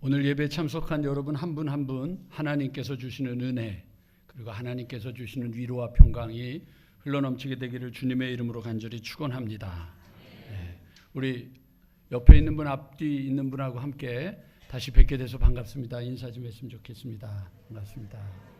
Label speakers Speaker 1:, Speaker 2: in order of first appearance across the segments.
Speaker 1: 오늘 예배에 참석한 여러분 한 분 한 분 하나님께서 주시는 은혜 그리고 하나님께서 주시는 위로와 평강이 흘러넘치게 되기를 주님의 이름으로 간절히 축원합니다. 네. 우리 옆에 있는 분 앞뒤 있는 분하고 함께 다시 뵙게 돼서 반갑습니다. 인사 좀 했으면 좋겠습니다. 반갑습니다.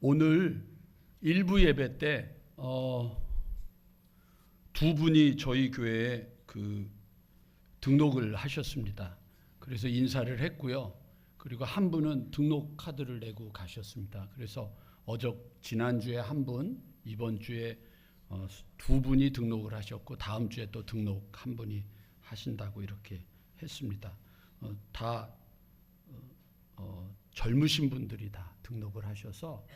Speaker 1: 오늘 일부 예배 때 두 분이 저희 교회에 등록을 하셨습니다. 그래서 인사를 했고요. 그리고 한 분은 등록 카드를 내고 가셨습니다. 그래서 지난주에 한 분, 이번 주에 두 분이 등록을 하셨고 다음 주에 또 등록 한 분이 하신다고 이렇게 했습니다. 다 젊으신 분들이 다 등록을 하셔서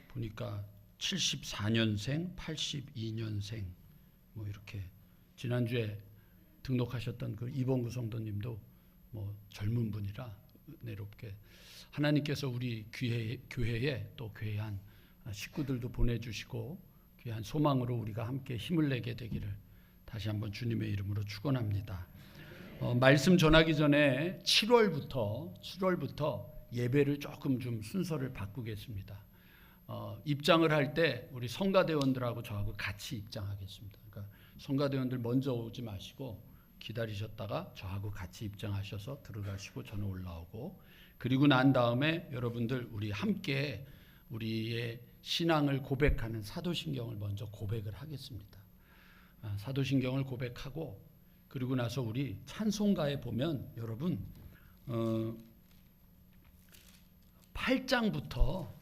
Speaker 1: 보니까 74년생, 82년생 뭐 이렇게 지난주에 등록하셨던 그 이봉구 성도님도 뭐 젊은 분이라 은혜롭게 하나님께서 우리 교회에 또 귀한 식구들도 보내주시고 귀한 소망으로 우리가 함께 힘을 내게 되기를 다시 한번 주님의 이름으로 축원합니다. 말씀 전하기 전에 7월부터 예배를 조금 좀 순서를 바꾸겠습니다. 입장을 할 때 우리 성가대원들하고 저하고 같이 입장하겠습니다. 그러니까 성가대원들 먼저 오지 마시고 기다리셨다가 저하고 같이 입장하셔서 들어가시고 저는 올라오고 그리고 난 다음에 여러분들 우리 함께 우리의 신앙을 고백하는 사도신경을 먼저 고백을 하겠습니다. 사도신경을 고백하고 그리고 나서 우리 찬송가에 보면 여러분 8장부터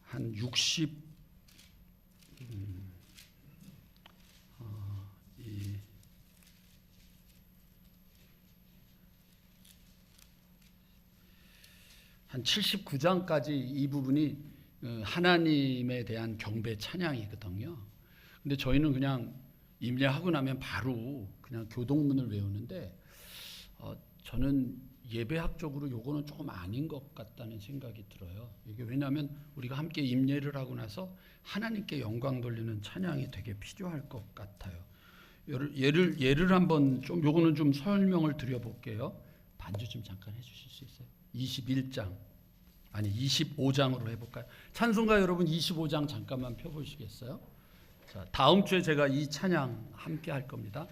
Speaker 1: 한 60 한 79장까지 이 부분이 하나님에 대한 경배 찬양이거든요. 근데 저희는 그냥 임례하고 나면 바로 그냥 교동문을 외우는데 저는 예배학적으로 요거는 조금 아닌 것 같다는 생각이 들어요. 이게 왜냐하면 우리가 함께 임례를 하고 나서 하나님께 영광 돌리는 찬양이 되게 필요할 것 같아요. 예를 한번 좀 요거는 좀 설명을 드려볼게요. 반주 좀 잠깐 해주실 수 있어요? 21장 아니 25장으로 해볼까요? 찬송가 여러분 25장 잠깐만 펴보시겠어요? 자, 다음 주에 제가 이 찬양 함께 할 겁니다.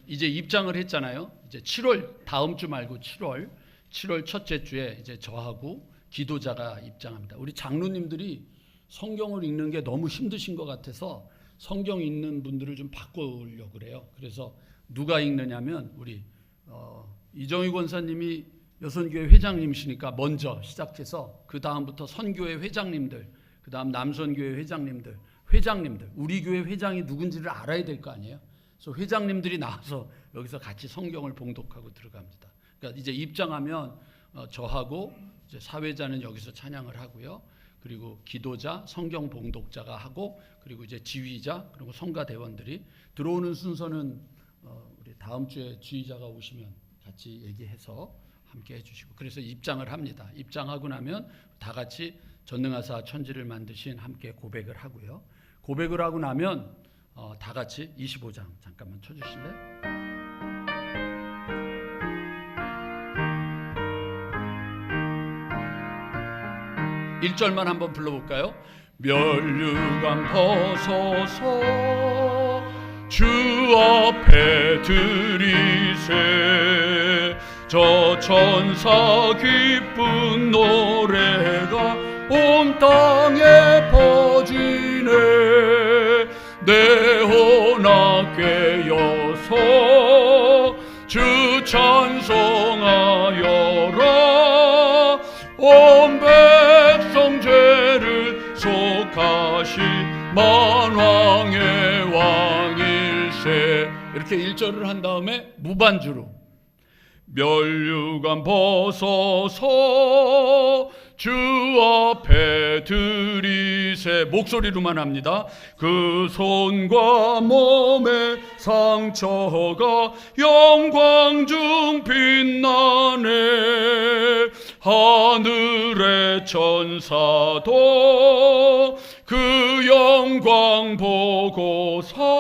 Speaker 1: 이제 입장을 했잖아요. 이제 7월 다음 주 말고 7월 첫째 주에 이제 저하고 기도자가 입장합니다. 우리 장로님들이 성경을 읽는 게 너무 힘드신 것 같아서 성경 읽는 분들을 좀 바꾸려고 그래요. 그래서 누가 읽느냐면 우리 이정희 권사님이 여선교회 회장님이시니까 먼저 시작해서 그 다음부터 선교회 회장님들, 그 다음 남선교회 회장님들, 우리 교회 회장이 누군지를 알아야 될 거 아니에요. 그래서 회장님들이 나와서 여기서 같이 성경을 봉독하고 들어갑니다. 그러니까 이제 입장하면 저하고 이제 사회자는 여기서 찬양을 하고요. 그리고 기도자, 성경 봉독자가 하고 그리고 이제 지휘자 그리고 성가대원들이 들어오는 순서는 우리 다음 주에 지휘자가 오시면 같이 얘기해서 함께 해주시고 그래서 입장을 합니다. 입장하고 나면 다 같이 전능하사 천지를 만드신 함께 고백을 하고요. 고백을 하고 나면 다 같이 25장 잠깐만 쳐주실래요? 1절만 한번 불러볼까요? 멸류관 벗어서 주 앞에 드리세 저 천사 기쁜 노래가 온 땅에 퍼지네 내 혼합 깨어서 주 찬송하여라 온 백성 죄를 속하신 만왕의 왕일세 이렇게 1절을 한 다음에 무반주로 멸류관 벗어서 주 앞에 들이세 목소리로만 합니다. 그 손과 몸의 상처가 영광 중 빛나네. 하늘의 천사도 그 영광 보고서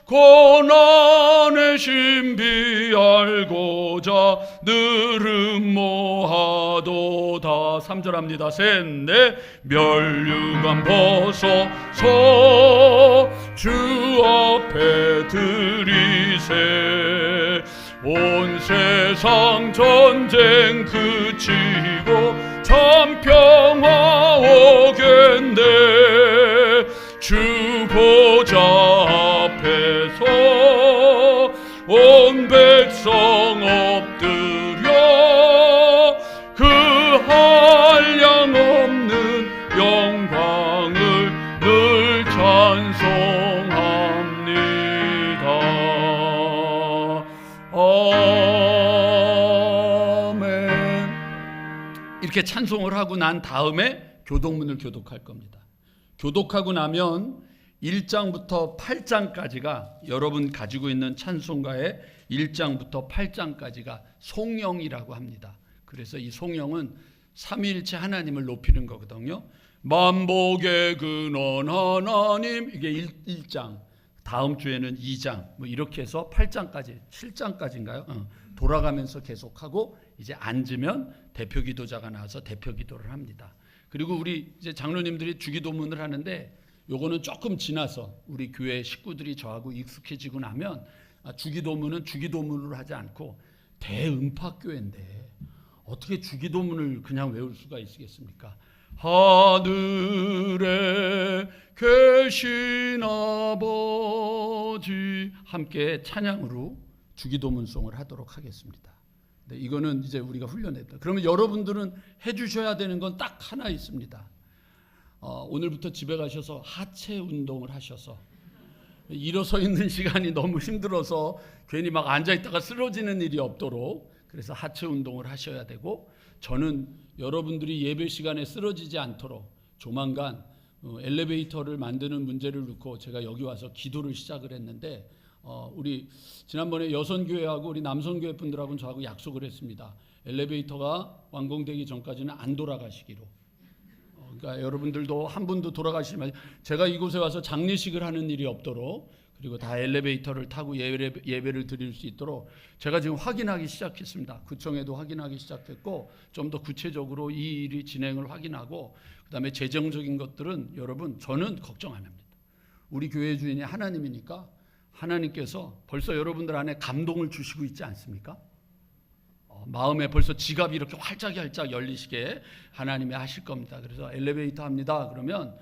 Speaker 1: 고난의 신비 알고자 느름모하도다. 3절 합니다. 셋넷. 멸류관 벗어서 주 앞에 들이세. 온 세상 전쟁 그치고 참 평화 오겠네. 주 보좌 앞에서 온 백성 엎드려 그 한량없는 영광을 늘 찬송합니다. 아멘. 이렇게 찬송을 하고 난 다음에 교독문을 교독할 겁니다. 교독하고 나면 1장부터 8장까지가 여러분 가지고 있는 찬송가의 1장부터 8장까지가 송영이라고 합니다. 그래서 이 송영은 삼위일체 하나님을 높이는 거거든요. 만복의 근원 하나님, 이게 1장, 다음 주에는 2장, 뭐 이렇게 해서 8장까지, 7장까지인가요? 돌아가면서 계속하고 이제 앉으면 대표 기도자가 나와서 대표 기도를 합니다. 그리고 우리 이제 장로님들이 주기도문을 하는데 요거는 조금 지나서 우리 교회 식구들이 저하고 익숙해지고 나면 주기도문은 주기도문으로 하지 않고 대음파교회인데 어떻게 주기도문을 그냥 외울 수가 있겠습니까? 하늘에 계신 아버지, 함께 찬양으로 주기도문송을 하도록 하겠습니다. 네, 이거는 이제 우리가 훈련했다. 그러면 여러분들은 해주셔야 되는 건 딱 하나 있습니다. 오늘부터 집에 가셔서 하체 운동을 하셔서, 일어서 있는 시간이 너무 힘들어서 괜히 막 앉아있다가 쓰러지는 일이 없도록, 그래서 하체 운동을 하셔야 되고, 저는 여러분들이 예배 시간에 쓰러지지 않도록 조만간 엘리베이터를 만드는 문제를 놓고 제가 여기 와서 기도를 시작을 했는데, 우리 지난번에 여선교회하고 우리 남선교회 분들하고는 저하고 약속을 했습니다. 엘리베이터가 완공되기 전까지는 안 돌아가시기로. 그러니까 여러분들도 한 분도 돌아가시면 제가 이곳에 와서 장례식을 하는 일이 없도록, 그리고 다 엘리베이터를 타고 예배를 드릴 수 있도록 제가 지금 확인하기 시작했습니다. 구청에도 확인하기 시작했고, 좀 더 구체적으로 이 일이 진행을 확인하고, 그 다음에 재정적인 것들은 여러분 저는 걱정 안 합니다. 우리 교회 주인이 하나님이니까 하나님께서 벌써 여러분들 안에 감동을 주시고 있지 않습니까? 마음에 벌써 지갑이 이렇게 활짝 열리시게 하나님이 하실 겁니다. 그래서 엘리베이터 합니다. 그러면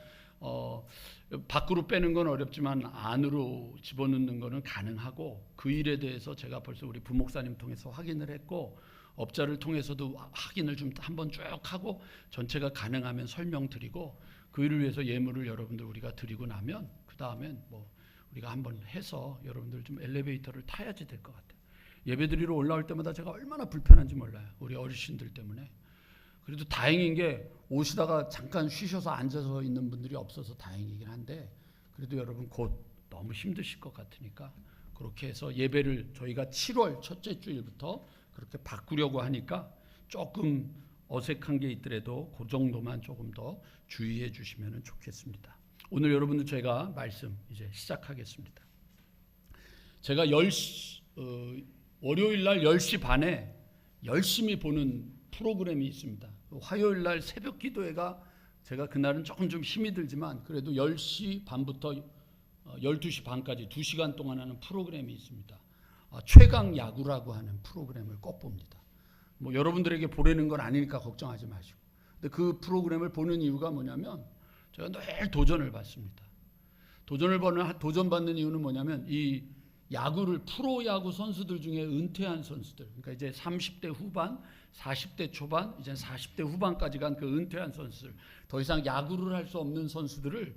Speaker 1: 밖으로 빼는 건 어렵지만 안으로 집어넣는 거는 가능하고, 그 일에 대해서 제가 벌써 우리 부목사님 통해서 확인을 했고, 업자를 통해서도 확인을 좀 한번 쭉 하고 전체가 가능하면 설명드리고, 그 일을 위해서 예물을 여러분들 우리가 드리고 나면 그 다음엔 뭐 우리가 한번 해서 여러분들 좀 엘리베이터를 타야지 될 것 같아요. 예배드리러 올라올 때마다 제가 얼마나 불편한지 몰라요. 우리 어르신들 때문에. 그래도 다행인 게 오시다가 잠깐 쉬셔서 앉아서 있는 분들이 없어서 다행이긴 한데, 그래도 여러분 곧 너무 힘드실 것 같으니까 그렇게 해서 예배를 저희가 7월 첫째 주일부터 그렇게 바꾸려고 하니까 조금 어색한 게 있더라도 그 정도만 조금 더 주의해 주시면 좋겠습니다. 오늘 여러분들 제가 말씀 이제 시작하겠습니다. 제가 월요일 날 10시 반에 열심히 보는 프로그램이 있습니다. 화요일 날 새벽 기도회가 제가 그날은 조금 좀 힘이 들지만 그래도 10시 반부터 12시 반까지 2시간 동안 하는 프로그램이 있습니다. 최강 야구라고 하는 프로그램을 꼭 봅니다. 뭐 여러분들에게 보내는 건 아니니까 걱정하지 마시고. 근데 그 프로그램을 보는 이유가 뭐냐면 제가 늘 도전을 받습니다. 도전받는 이유는 뭐냐면 이 야구를, 프로야구 선수들 중에 은퇴한 선수들, 그러니까 이제 30대 후반, 40대 초반, 이제 40대 후반까지 간 그 은퇴한 선수들, 더 이상 야구를 할 수 없는 선수들을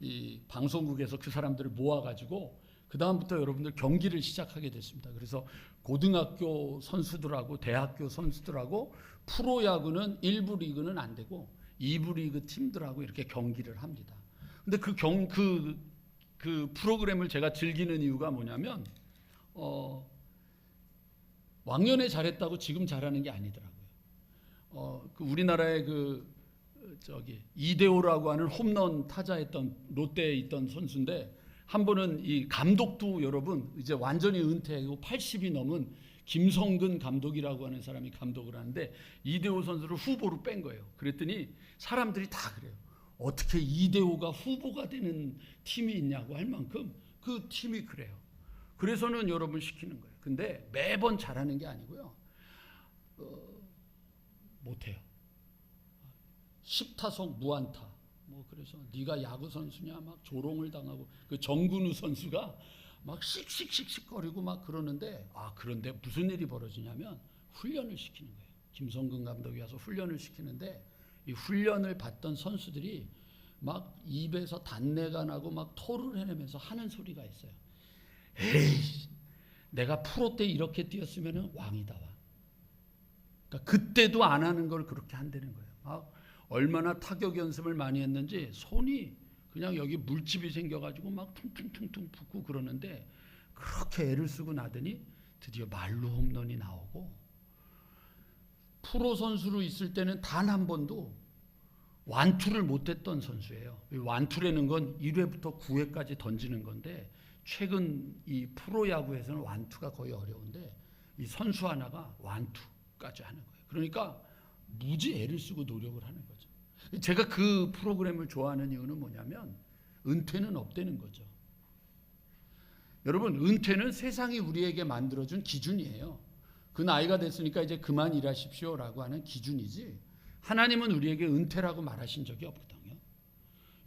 Speaker 1: 이 방송국에서 그 사람들을 모아가지고 그 다음부터 여러분들 경기를 시작하게 됐습니다. 그래서 고등학교 선수들하고 대학교 선수들하고 프로야구는 1부 리그는 안 되고 2부 리그 팀들하고 이렇게 경기를 합니다. 근데 그 프로그램을 제가 즐기는 이유가 뭐냐면 왕년에 잘했다고 지금 잘하는 게 아니더라고요. 그 우리나라의 이대호라고 하는 홈런 타자했던 롯데에 있던 선수인데, 한 번은 이 감독도 여러분 이제 완전히 은퇴하고 80이 넘은 김성근 감독이라고 하는 사람이 감독을 하는데 이대호 선수를 후보로 뺀 거예요. 그랬더니 사람들이 다 그래요. 어떻게 이대호가 후보가 되는 팀이 있냐고 할 만큼 그 팀이 그래요. 그래서는 여러분 시키는 거예요. 근데 매번 잘하는 게 아니고요. 못해요. 10타석 무안타. 그래서 네가 야구 선수냐 막 조롱을 당하고, 그 정근우 선수가 막 씩씩씩씩거리고 막 그러는데, 그런데 무슨 일이 벌어지냐면 훈련을 시키는 거예요. 김성근 감독이 와서 훈련을 시키는데, 이 훈련을 받던 선수들이 막 입에서 단내가 나고 막 토를 해내면서 하는 소리가 있어요. 에이, 내가 프로 때 이렇게 뛰었으면 왕이다 와. 그러니까 그때도 안 하는 걸 그렇게 한다는 거예요. 얼마나 타격 연습을 많이 했는지 손이 그냥 여기 물집이 생겨가지고 막 퉁퉁퉁퉁 붓고 그러는데, 그렇게 애를 쓰고 나더니 드디어 말로 홈런이 나오고, 프로 선수로 있을 때는 단 한 번도 완투를 못했던 선수예요. 완투라는 건 1회부터 9회까지 던지는 건데, 최근 이 프로야구에서는 완투가 거의 어려운데 이 선수 하나가 완투까지 하는 거예요. 그러니까 무지 애를 쓰고 노력을 하는 거죠. 제가 그 프로그램을 좋아하는 이유는 뭐냐면 은퇴는 없다는 거죠. 여러분, 은퇴는 세상이 우리에게 만들어준 기준이에요. 그 나이가 됐으니까 이제 그만 일하십시오라고 하는 기준이지, 하나님은 우리에게 은퇴라고 말하신 적이 없거든요.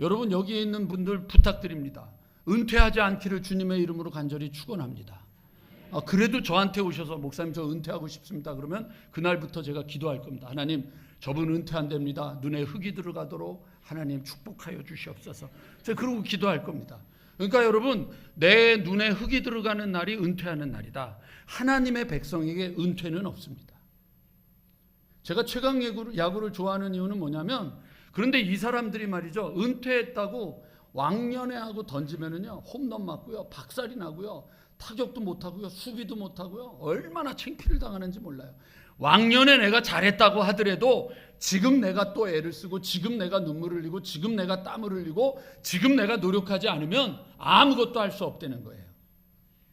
Speaker 1: 여러분, 여기에 있는 분들 부탁드립니다. 은퇴하지 않기를 주님의 이름으로 간절히 축원합니다. 그래도 저한테 오셔서 목사님 저 은퇴하고 싶습니다 그러면 그날부터 제가 기도할 겁니다. 하나님, 저분 은퇴한답니다. 눈에 흙이 들어가도록 하나님 축복하여 주시옵소서. 제가 그러고 기도할 겁니다. 그러니까 여러분, 내 눈에 흙이 들어가는 날이 은퇴하는 날이다. 하나님의 백성에게 은퇴는 없습니다. 제가 최강 야구를 좋아하는 이유는 뭐냐면, 그런데 이 사람들이 말이죠, 은퇴했다고 왕년에 하고 던지면은요 홈런 맞고요, 박살이 나고요, 타격도 못하고요, 수비도 못하고요, 얼마나 창피를 당하는지 몰라요. 왕년에 내가 잘했다고 하더라도 지금 내가 또 애를 쓰고, 지금 내가 눈물을 흘리고, 지금 내가 땀을 흘리고, 지금 내가 노력하지 않으면 아무것도 할 수 없다는 거예요.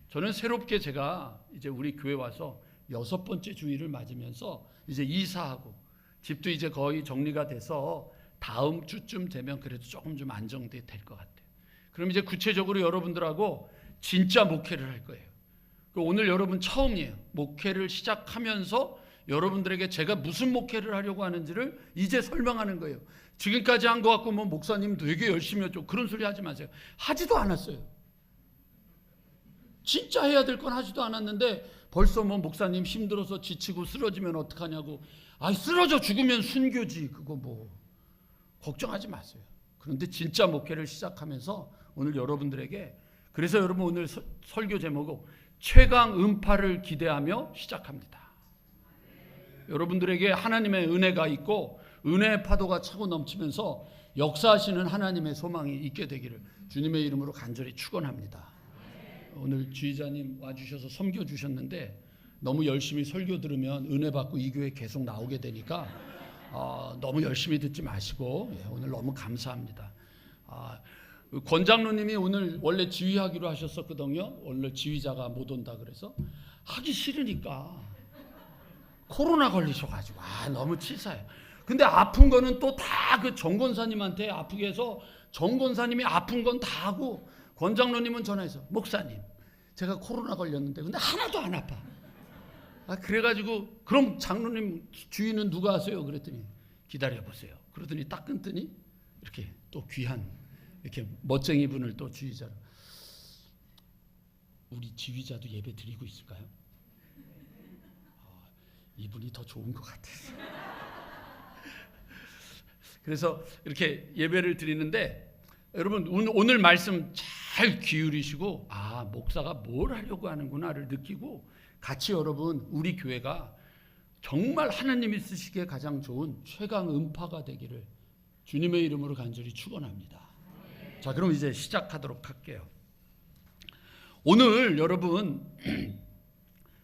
Speaker 1: 저는 새롭게 제가 이제 우리 교회 와서 6번째 주일을 맞으면서 이제 이사하고 집도 이제 거의 정리가 돼서 다음 주쯤 되면 그래도 조금 좀 안정돼 될 것 같아요. 그럼 이제 구체적으로 여러분들하고 진짜 목회를 할 거예요. 오늘 여러분 처음이에요. 목회를 시작하면서 여러분들에게 제가 무슨 목회를 하려고 하는지를 이제 설명하는 거예요. 지금까지 한 것 같고 뭐 목사님 되게 열심히 했죠, 그런 소리 하지 마세요. 하지도 않았어요. 진짜 해야 될 건 하지도 않았는데 벌써 뭐 목사님 힘들어서 지치고 쓰러지면 어떡하냐고. 쓰러져 죽으면 순교지, 그거 뭐 걱정하지 마세요. 그런데 진짜 목회를 시작하면서 오늘 여러분들에게, 그래서 여러분 오늘 설교 제목은 최강 음파를 기대하며 시작합니다. 여러분들에게 하나님의 은혜가 있고 은혜의 파도가 차고 넘치면서 역사하시는 하나님의 소망이 있게 되기를 주님의 이름으로 간절히 축원합니다. 오늘 주의자님 와주셔서 섬겨주셨는데 너무 열심히 설교 들으면 은혜 받고 이 교회 계속 나오게 되니까 너무 열심히 듣지 마시고 오늘 너무 감사합니다. 권장로님이 오늘 원래 지휘하기로 하셨었거든요. 오늘 지휘자가 못 온다 그래서 하기 싫으니까 코로나 걸리셔가지고 너무 치사해요. 근데 아픈 거는 또 다 그 정권사님한테 아프게 해서 정권사님이 아픈 건 다 하고 권장로님은 전화해서 목사님 제가 코로나 걸렸는데 근데 하나도 안 아파. 그래가지고 그럼 장로님 주의는 누가 하세요? 그랬더니 기다려보세요. 그러더니 딱 끊더니 이렇게 또 귀한 이렇게 멋쟁이 분을 또 주의자로, 우리 지휘자도 예배 드리고 있을까요? 이분이 더 좋은 것 같아서 그래서 이렇게 예배를 드리는데 여러분 오늘 말씀 잘 기울이시고 목사가 뭘 하려고 하는구나를 느끼고 같이 여러분 우리 교회가 정말 하나님이 쓰시기에 가장 좋은 최강 음파가 되기를 주님의 이름으로 간절히 축원합니다. 자, 그럼 이제 시작하도록 할게요. 오늘 여러분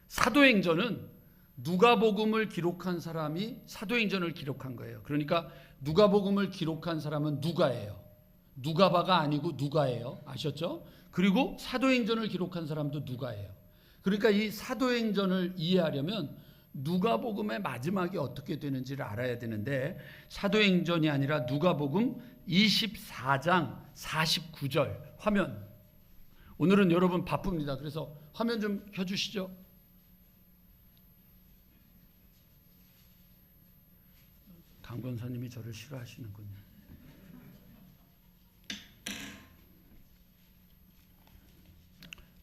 Speaker 1: 사도행전은 누가복음을 기록한 사람이 사도행전을 기록한 거예요. 그러니까 누가복음을 기록한 사람은 누가예요. 누가바가 아니고 누가예요. 아셨죠? 그리고 사도행전을 기록한 사람도 누가예요. 그러니까 이 사도행전을 이해하려면 누가복음의 마지막이 어떻게 되는지를 알아야 되는데, 사도행전이 아니라 누가복음 24장 49절 화면, 오늘은 여러분 바쁩니다. 그래서 화면 좀 켜주시죠. 강 권사님이 저를 싫어하시는군요.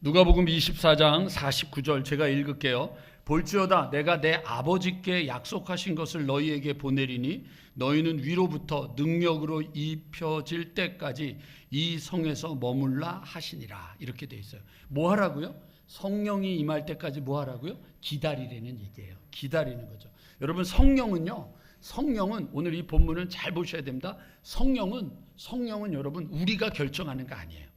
Speaker 1: 누가복음 24장 49절 제가 읽을게요. 볼지어다 내가 내 아버지께 약속하신 것을 너희에게 보내리니 너희는 위로부터 능력으로 입혀질 때까지 이 성에서 머물라 하시니라. 이렇게 돼 있어요. 뭐 하라고요? 성령이 임할 때까지 뭐 하라고요? 기다리라는 얘기예요. 기다리는 거죠. 여러분 성령은 오늘 이 본문을 잘 보셔야 됩니다. 성령은 여러분 우리가 결정하는 거 아니에요.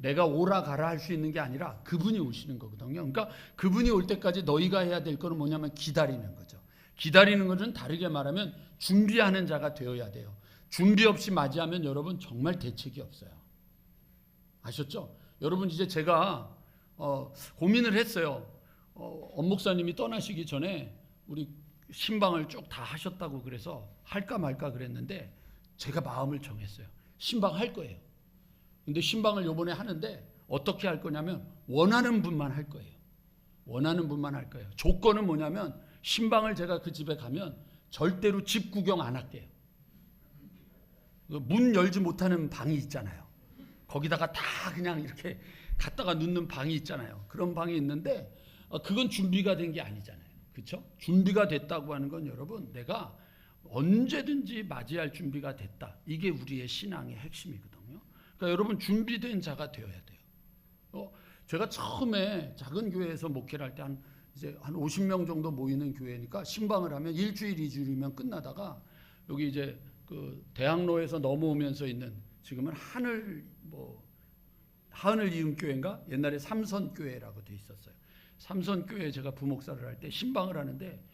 Speaker 1: 내가 오라 가라 할 수 있는 게 아니라 그분이 오시는 거거든요. 그러니까 그분이 올 때까지 너희가 해야 될 거는 뭐냐면 기다리는 거죠. 기다리는 것은 다르게 말하면 준비하는 자가 되어야 돼요. 준비 없이 맞이하면 여러분 정말 대책이 없어요. 아셨죠? 여러분 이제 제가 고민을 했어요. 엄 목사님이 떠나시기 전에 우리 신방을 쭉 다 하셨다고 그래서 할까 말까 그랬는데 제가 마음을 정했어요. 신방 할 거예요. 근데 신방을 요번에 하는데 어떻게 할 거냐면 원하는 분만 할 거예요. 원하는 분만 할 거예요. 조건은 뭐냐면 신방을 제가 그 집에 가면 절대로 집 구경 안 할게요. 문 열지 못하는 방이 있잖아요. 거기다가 다 그냥 이렇게 갖다가 놓는 방이 있잖아요. 그런 방이 있는데 그건 준비가 된 게 아니잖아요. 그렇죠? 준비가 됐다고 하는 건 여러분 내가 언제든지 맞이할 준비가 됐다. 이게 우리의 신앙의 핵심이거든요. 그러니까 여러분 준비된 자가 되어야 돼요. 제가 처음에 작은 교회에서 목회를 할 때 한 50명 정도 모이는 교회니까 신방을 하면 일주일 2주일이면 끝나다가 여기 이제 그 대학로에서 넘어오면서 있는 지금은 하은을 이음 교회인가 옛날에 삼선 교회라고 돼 있었어요. 삼선 교회에 제가 부목사를 할 때 신방을 하는데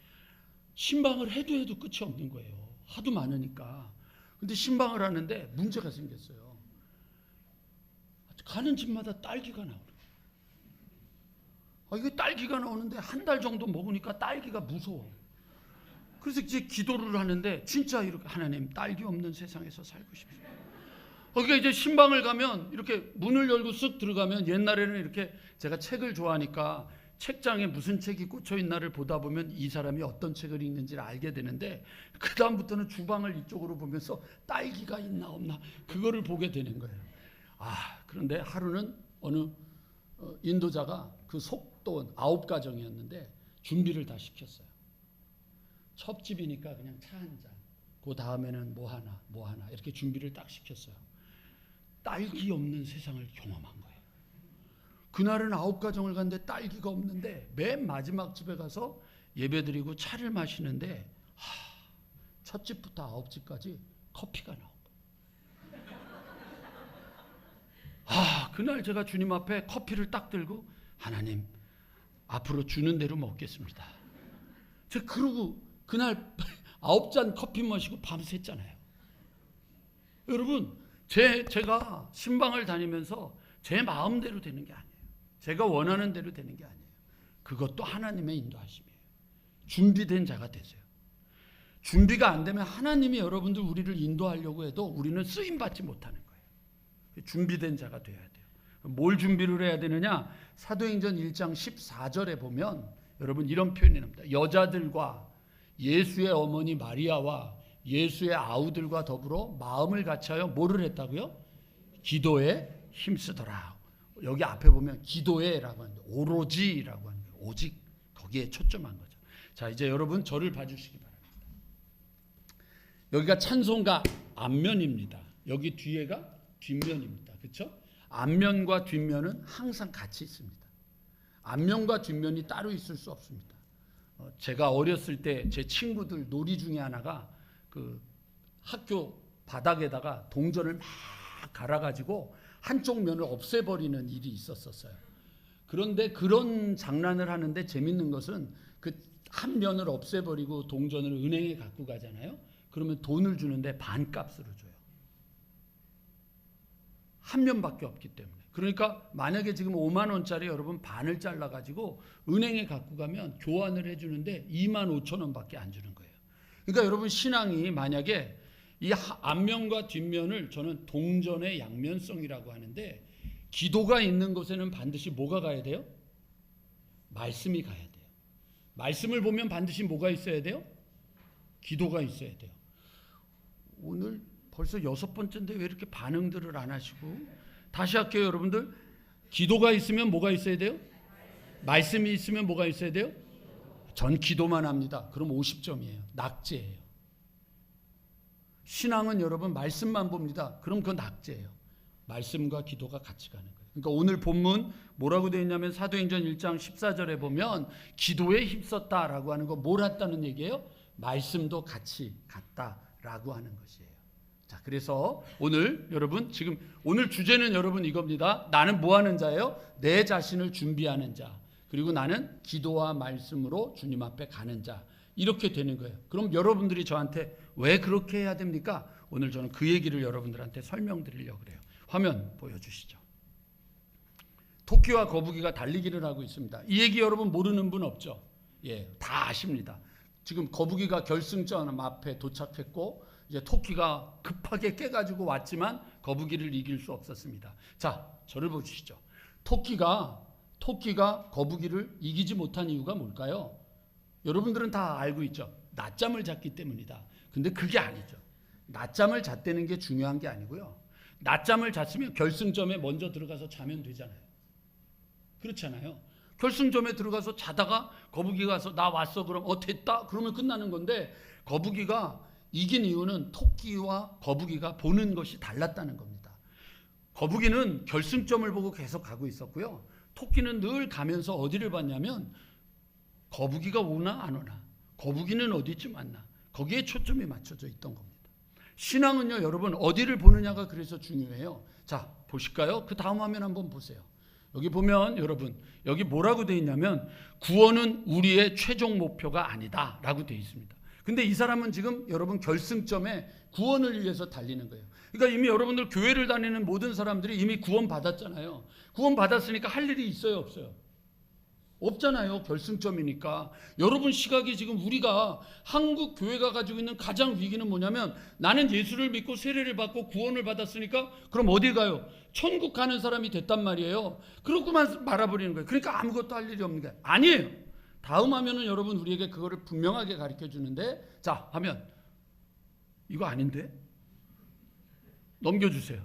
Speaker 1: 신방을 해도 끝이 없는 거예요. 하도 많으니까. 근데 신방을 하는데 문제가 생겼어요. 가는 집마다 딸기가 나오는 거예요. 이게 딸기가 나오는데 한 달 정도 먹으니까 딸기가 무서워. 그래서 이제 기도를 하는데 진짜 이렇게 하나님 딸기 없는 세상에서 살고 싶어요. 그러니까 이제 신방을 가면 이렇게 문을 열고 쓱 들어가면 옛날에는 이렇게 제가 책을 좋아하니까 책장에 무슨 책이 꽂혀 있나를 보다 보면 이 사람이 어떤 책을 읽는지를 알게 되는데 그 다음부터는 주방을 이쪽으로 보면서 딸기가 있나 없나 그거를 보게 되는 거예요. 그런데 하루는 어느 인도자가 그 속돈 9가정이었는데 준비를 다 시켰어요. 첫 집이니까 그냥 차 한 잔, 그 다음에는 뭐 하나 이렇게 준비를 딱 시켰어요. 딸기 없는 세상을 경험한 거예요. 그날은 9가정을 갔는데 딸기가 없는데 맨 마지막 집에 가서 예배드리고 차를 마시는데 첫 집부터 9집까지 커피가 나온 거예요. 그날 제가 주님 앞에 커피를 딱 들고 하나님 앞으로 주는 대로 먹겠습니다. 제가 그러고 그날 9잔 커피 마시고 밤샜잖아요. 여러분 제가 신방을 다니면서 제 마음대로 되는 게 아니에요. 제가 원하는 대로 되는 게 아니에요. 그것도 하나님의 인도하심이에요. 준비된 자가 되세요. 준비가 안 되면 하나님이 여러분들 우리를 인도하려고 해도 우리는 쓰임받지 못하는 거예요. 준비된 자가 되어야 돼요. 뭘 준비를 해야 되느냐? 사도행전 1장 14절에 보면 여러분 이런 표현이 나옵니다. 여자들과 예수의 어머니 마리아와 예수의 아우들과 더불어 마음을 같이하여 뭐를 했다고요? 기도에 힘쓰더라. 여기 앞에 보면 기도에라고 하는데 오로지라고 하는 거예요. 오직 거기에 초점한 거죠. 자, 이제 여러분 저를 봐주시기 바랍니다. 여기가 찬송가 앞면입니다. 여기 뒤에가 뒷면입니다. 그렇죠? 앞면과 뒷면은 항상 같이 있습니다. 앞면과 뒷면이 따로 있을 수 없습니다. 제가 어렸을 때 제 친구들 놀이 중에 하나가 그 학교 바닥에다가 동전을 막 갈아가지고 한쪽 면을 없애버리는 일이 있었어요. 그런데 그런 장난을 하는데 재밌는 것은 그 한 면을 없애버리고 동전을 은행에 갖고 가잖아요. 그러면 돈을 주는데 반값으로 줘요. 한 면밖에 없기 때문에. 그러니까 만약에 지금 5만 원짜리 여러분 반을 잘라가지고 은행에 갖고 가면 교환을 해주는데 2만 5천 원밖에 안 주는 거예요. 그러니까 여러분 신앙이 만약에 이 앞면과 뒷면을 저는 동전의 양면성이라고 하는데, 기도가 있는 곳에는 반드시 뭐가 가야 돼요? 말씀이 가야 돼요. 말씀을 보면 반드시 뭐가 있어야 돼요? 기도가 있어야 돼요. 오늘 벌써 6번째인데 왜 이렇게 반응들을 안 하시고? 다시 할게요, 여러분들. 기도가 있으면 뭐가 있어야 돼요? 말씀이 있으면 뭐가 있어야 돼요? 전 기도만 합니다. 그럼 50점이에요. 낙제예요. 신앙은 여러분 말씀만 봅니다. 그럼 그건 낙제예요. 말씀과 기도가 같이 가는 거예요. 그러니까 오늘 본문 뭐라고 되어 있냐면 사도행전 1장 14절에 보면 기도에 힘썼다라고 하는 거 뭘 했다는 얘기예요? 말씀도 같이 갔다라고 하는 것이에요. 자, 그래서 오늘 여러분 지금 오늘 주제는 여러분 이겁니다. 나는 뭐 하는 자예요? 내 자신을 준비하는 자. 그리고 나는 기도와 말씀으로 주님 앞에 가는 자. 이렇게 되는 거예요. 그럼 여러분들이 저한테 왜 그렇게 해야 됩니까? 오늘 저는 그 얘기를 여러분들한테 설명드리려고 그래요. 화면 보여주시죠. 토끼와 거북이가 달리기를 하고 있습니다. 이 얘기 여러분 모르는 분 없죠? 예, 다 아십니다. 지금 거북이가 결승점 앞에 도착했고 이제 토끼가 급하게 깨가지고 왔지만 거북이를 이길 수 없었습니다. 자, 저를 보시죠. 토끼가 거북이를 이기지 못한 이유가 뭘까요? 여러분들은 다 알고 있죠. 낮잠을 잤기 때문이다. 근데 그게 아니죠. 낮잠을 잤다는 게 중요한 게 아니고요. 낮잠을 잤으면 결승점에 먼저 들어가서 자면 되잖아요. 그렇잖아요. 결승점에 들어가서 자다가 거북이가 와서 나 왔어 그럼 됐다 그러면 끝나는 건데, 거북이가 이긴 이유는 토끼와 거북이가 보는 것이 달랐다는 겁니다. 거북이는 결승점을 보고 계속 가고 있었고요. 토끼는 늘 가면서 어디를 봤냐면 거북이가 오나 안 오나, 거북이는 어디쯤 왔나, 거기에 초점이 맞춰져 있던 겁니다. 신앙은요 여러분 어디를 보느냐가 그래서 중요해요. 자, 보실까요? 그 다음 화면 한번 보세요. 여기 보면 여러분 여기 뭐라고 되어 있냐면 구원은 우리의 최종 목표가 아니다 라고 되어 있습니다. 근데 이 사람은 지금 여러분 결승점에 구원을 위해서 달리는 거예요. 그러니까 이미 여러분들 교회를 다니는 모든 사람들이 이미 구원 받았잖아요. 구원 받았으니까 할 일이 있어요, 없어요? 없잖아요. 결승점이니까. 여러분 시각이 지금 우리가 한국 교회가 가지고 있는 가장 위기는 뭐냐면, 나는 예수를 믿고 세례를 받고 구원을 받았으니까 그럼 어디 가요? 천국 가는 사람이 됐단 말이에요. 그러고만 말아버리는 거예요. 그러니까 아무것도 할 일이 없는 거예요. 아니에요. 다음 화면은 여러분 우리에게 그거를 분명하게 가르쳐 주는데, 자, 화면 이거 아닌데? 넘겨주세요.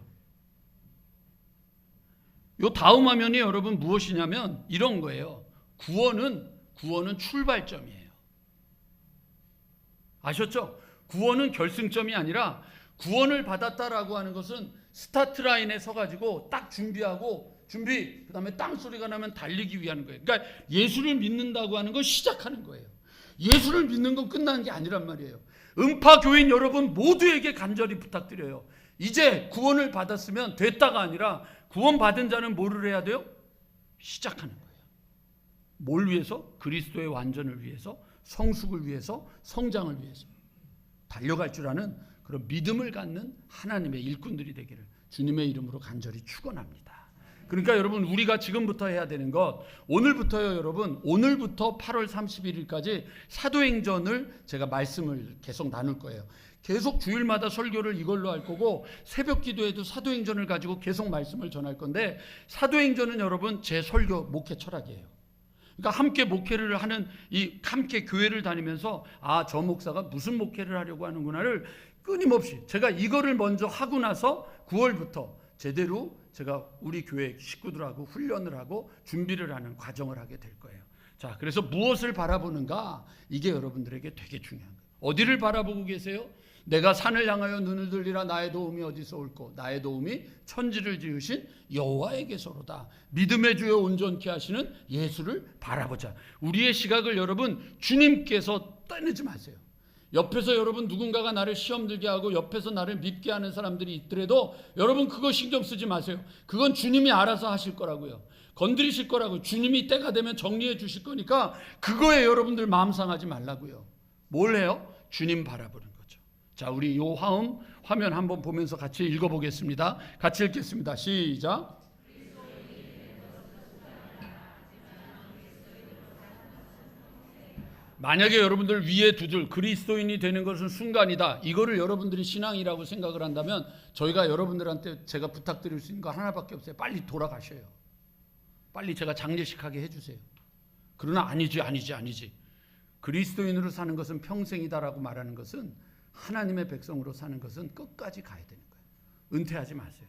Speaker 1: 요 다음 화면이 여러분 무엇이냐면 이런 거예요. 구원은 출발점이에요. 아셨죠? 구원은 결승점이 아니라, 구원을 받았다라고 하는 것은 스타트 라인에 서가지고 딱 준비하고 그 다음에 땅 소리가 나면 달리기 위한 거예요. 그러니까 예수를 믿는다고 하는 건 시작하는 거예요. 예수를 믿는 건 끝나는 게 아니란 말이에요. 음파 교인 여러분 모두에게 간절히 부탁드려요. 이제 구원을 받았으면 됐다가 아니라, 구원 받은 자는 뭐를 해야 돼요? 시작하는 거예요. 뭘 위해서? 그리스도의 완전을 위해서, 성숙을 위해서, 성장을 위해서 달려갈 줄 아는 그런 믿음을 갖는 하나님의 일꾼들이 되기를 주님의 이름으로 간절히 축원합니다. 그러니까 여러분 우리가 지금부터 해야 되는 것, 오늘부터요 여러분, 오늘부터 8월 31일까지 사도행전을 제가 말씀을 계속 나눌 거예요. 계속 주일마다 설교를 이걸로 할 거고, 새벽 기도에도 사도행전을 가지고 계속 말씀을 전할 건데, 사도행전은 여러분 제 설교 목회 철학이에요. 그러니까 함께 목회를 하는, 함께 교회를 다니면서 저 목사가 무슨 목회를 하려고 하는구나를 끊임없이 제가 이거를 먼저 하고 나서 9월부터 제대로 제가 우리 교회 식구들하고 훈련을 하고 준비를 하는 과정을 하게 될 거예요. 자, 그래서 무엇을 바라보는가, 이게 여러분들에게 되게 중요한 거예요. 어디를 바라보고 계세요? 내가 산을 향하여 눈을 들리라. 나의 도움이 어디서 올꼬? 나의 도움이 천지를 지으신 여호와에게서로다. 믿음의 주여 온전케 하시는 예수를 바라보자. 우리의 시각을 여러분 주님께서 떼내지 마세요. 옆에서 여러분 누군가가 나를 시험 들게 하고 옆에서 나를 밉게 하는 사람들이 있더라도 여러분 그거 신경 쓰지 마세요. 그건 주님이 알아서 하실 거라고요. 건드리실 거라고. 주님이 때가 되면 정리해 주실 거니까 그거에 여러분들 마음 상하지 말라고요. 뭘 해요? 주님 바라보는 거죠. 자, 우리 요 화면 한번 보면서 같이 읽어보겠습니다. 같이 읽겠습니다. 시작. 만약에 여러분들 위에 두들 그리스도인이 되는 것은 순간이다. 이거를 여러분들이 신앙이라고 생각을 한다면 저희가 여러분들한테 제가 부탁드릴 수 있는 거 하나밖에 없어요. 빨리 돌아가셔요. 빨리 제가 장례식 하게 해주세요. 그러나 아니지. 그리스도인으로 사는 것은 평생이다라고 말하는 것은 하나님의 백성으로 사는 것은 끝까지 가야 되는 거예요. 은퇴하지 마세요.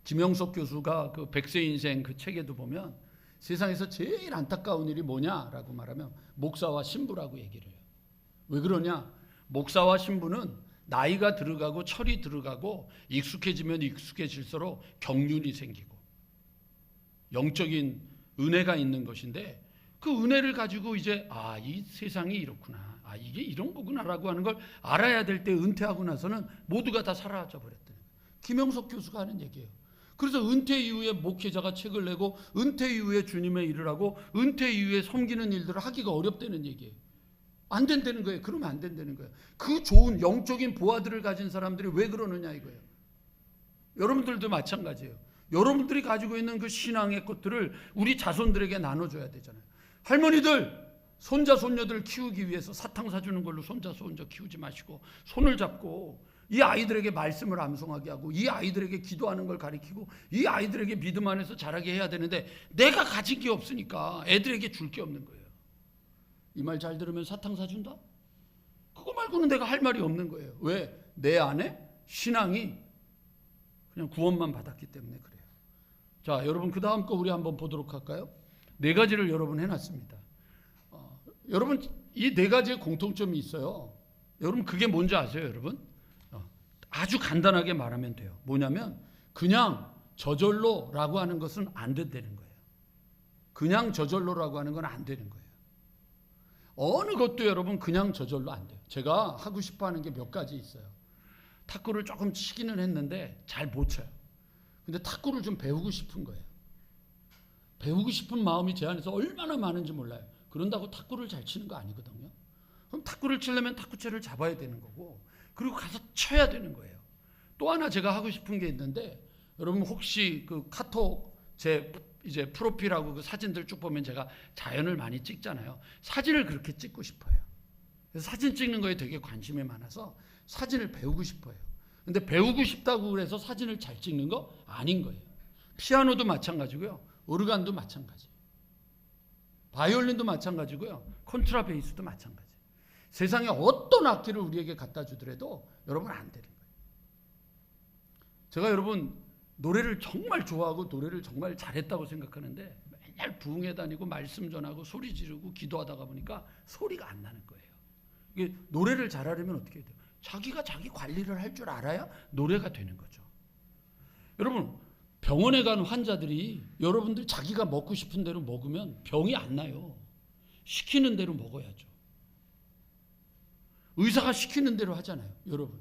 Speaker 1: 지명석 교수가 그 100세 인생 그 책에도 보면 세상에서 제일 안타까운 일이 뭐냐라고 말하면 목사와 신부라고 얘기를 해요. 왜 그러냐? 목사와 신부는 나이가 들어가고 철이 들어가고 익숙해지면 익숙해질수록 경륜이 생기고 영적인 은혜가 있는 것인데 그 은혜를 가지고 이제 이 세상이 이렇구나. 이게 이런 거구나라고 하는 걸 알아야 될 때 은퇴하고 나서는 모두가 다 사라져 버렸다는 거예요. 김영석 교수가 하는 얘기예요. 그래서 은퇴 이후에 목회자가 책을 내고 은퇴 이후에 주님의 일을 하고 은퇴 이후에 섬기는 일들을 하기가 어렵다는 얘기예요. 안 된다는 거예요. 그러면 안 된다는 거예요. 그 좋은 영적인 보화들을 가진 사람들이 왜 그러느냐 이거예요. 여러분들도 마찬가지예요. 여러분들이 가지고 있는 그 신앙의 것들을 우리 자손들에게 나눠줘야 되잖아요. 할머니들 손자 손녀들 키우기 위해서 사탕 사주는 걸로 손자 손녀 키우지 마시고 손을 잡고 이 아이들에게 말씀을 암송하게 하고 이 아이들에게 기도하는 걸 가르치고 이 아이들에게 믿음 안에서 자라게 해야 되는데 내가 가진 게 없으니까 애들에게 줄 게 없는 거예요. 이 말 잘 들으면 사탕 사준다? 그거 말고는 내가 할 말이 없는 거예요. 왜? 내 안에 신앙이 그냥 구원만 받았기 때문에 그래요. 자, 여러분 그 다음 거 우리 한번 보도록 할까요? 4가지를 여러분 해놨습니다. 여러분 이 4가지의 공통점이 있어요. 여러분 그게 뭔지 아세요, 여러분? 아주 간단하게 말하면 돼요. 뭐냐면 그냥 저절로라고 하는 것은 안 된다는 거예요. 그냥 저절로라고 하는 건 안 되는 거예요. 어느 것도 여러분 그냥 저절로 안 돼요. 제가 하고 싶어 하는 게 몇 가지 있어요. 탁구를 조금 치기는 했는데 잘 못 쳐요. 근데 탁구를 좀 배우고 싶은 거예요. 배우고 싶은 마음이 제 안에서 얼마나 많은지 몰라요. 그런다고 탁구를 잘 치는 거 아니거든요. 그럼 탁구를 치려면 탁구채를 잡아야 되는 거고 그리고 가서 쳐야 되는 거예요. 또 하나 제가 하고 싶은 게 있는데 여러분 혹시 그 카톡 제 이제 프로필하고 그 사진들 쭉 보면 제가 자연을 많이 찍잖아요. 사진을 그렇게 찍고 싶어요. 그래서 사진 찍는 거에 되게 관심이 많아서 사진을 배우고 싶어요. 근데 배우고 싶다고 그래서 사진을 잘 찍는 거 아닌 거예요. 피아노도 마찬가지고요. 오르간도 마찬가지. 바이올린도 마찬가지고요. 콘트라베이스도 마찬가지. 세상에 어떤 악기를 우리에게 갖다 주더라도 여러분 안 되는 거예요. 제가 여러분 노래를 정말 좋아하고 노래를 정말 잘했다고 생각하는데 맨날 부흥회 다니고 말씀 전하고 소리 지르고 기도하다가 보니까 소리가 안 나는 거예요. 이게 노래를 잘하려면 어떻게 해야 돼요? 자기가 자기 관리를 할 줄 알아야 노래가 되는 거죠. 여러분 병원에 간 환자들이 여러분들 자기가 먹고 싶은 대로 먹으면 병이 안 나요. 시키는 대로 먹어야죠. 의사가 시키는 대로 하잖아요. 여러분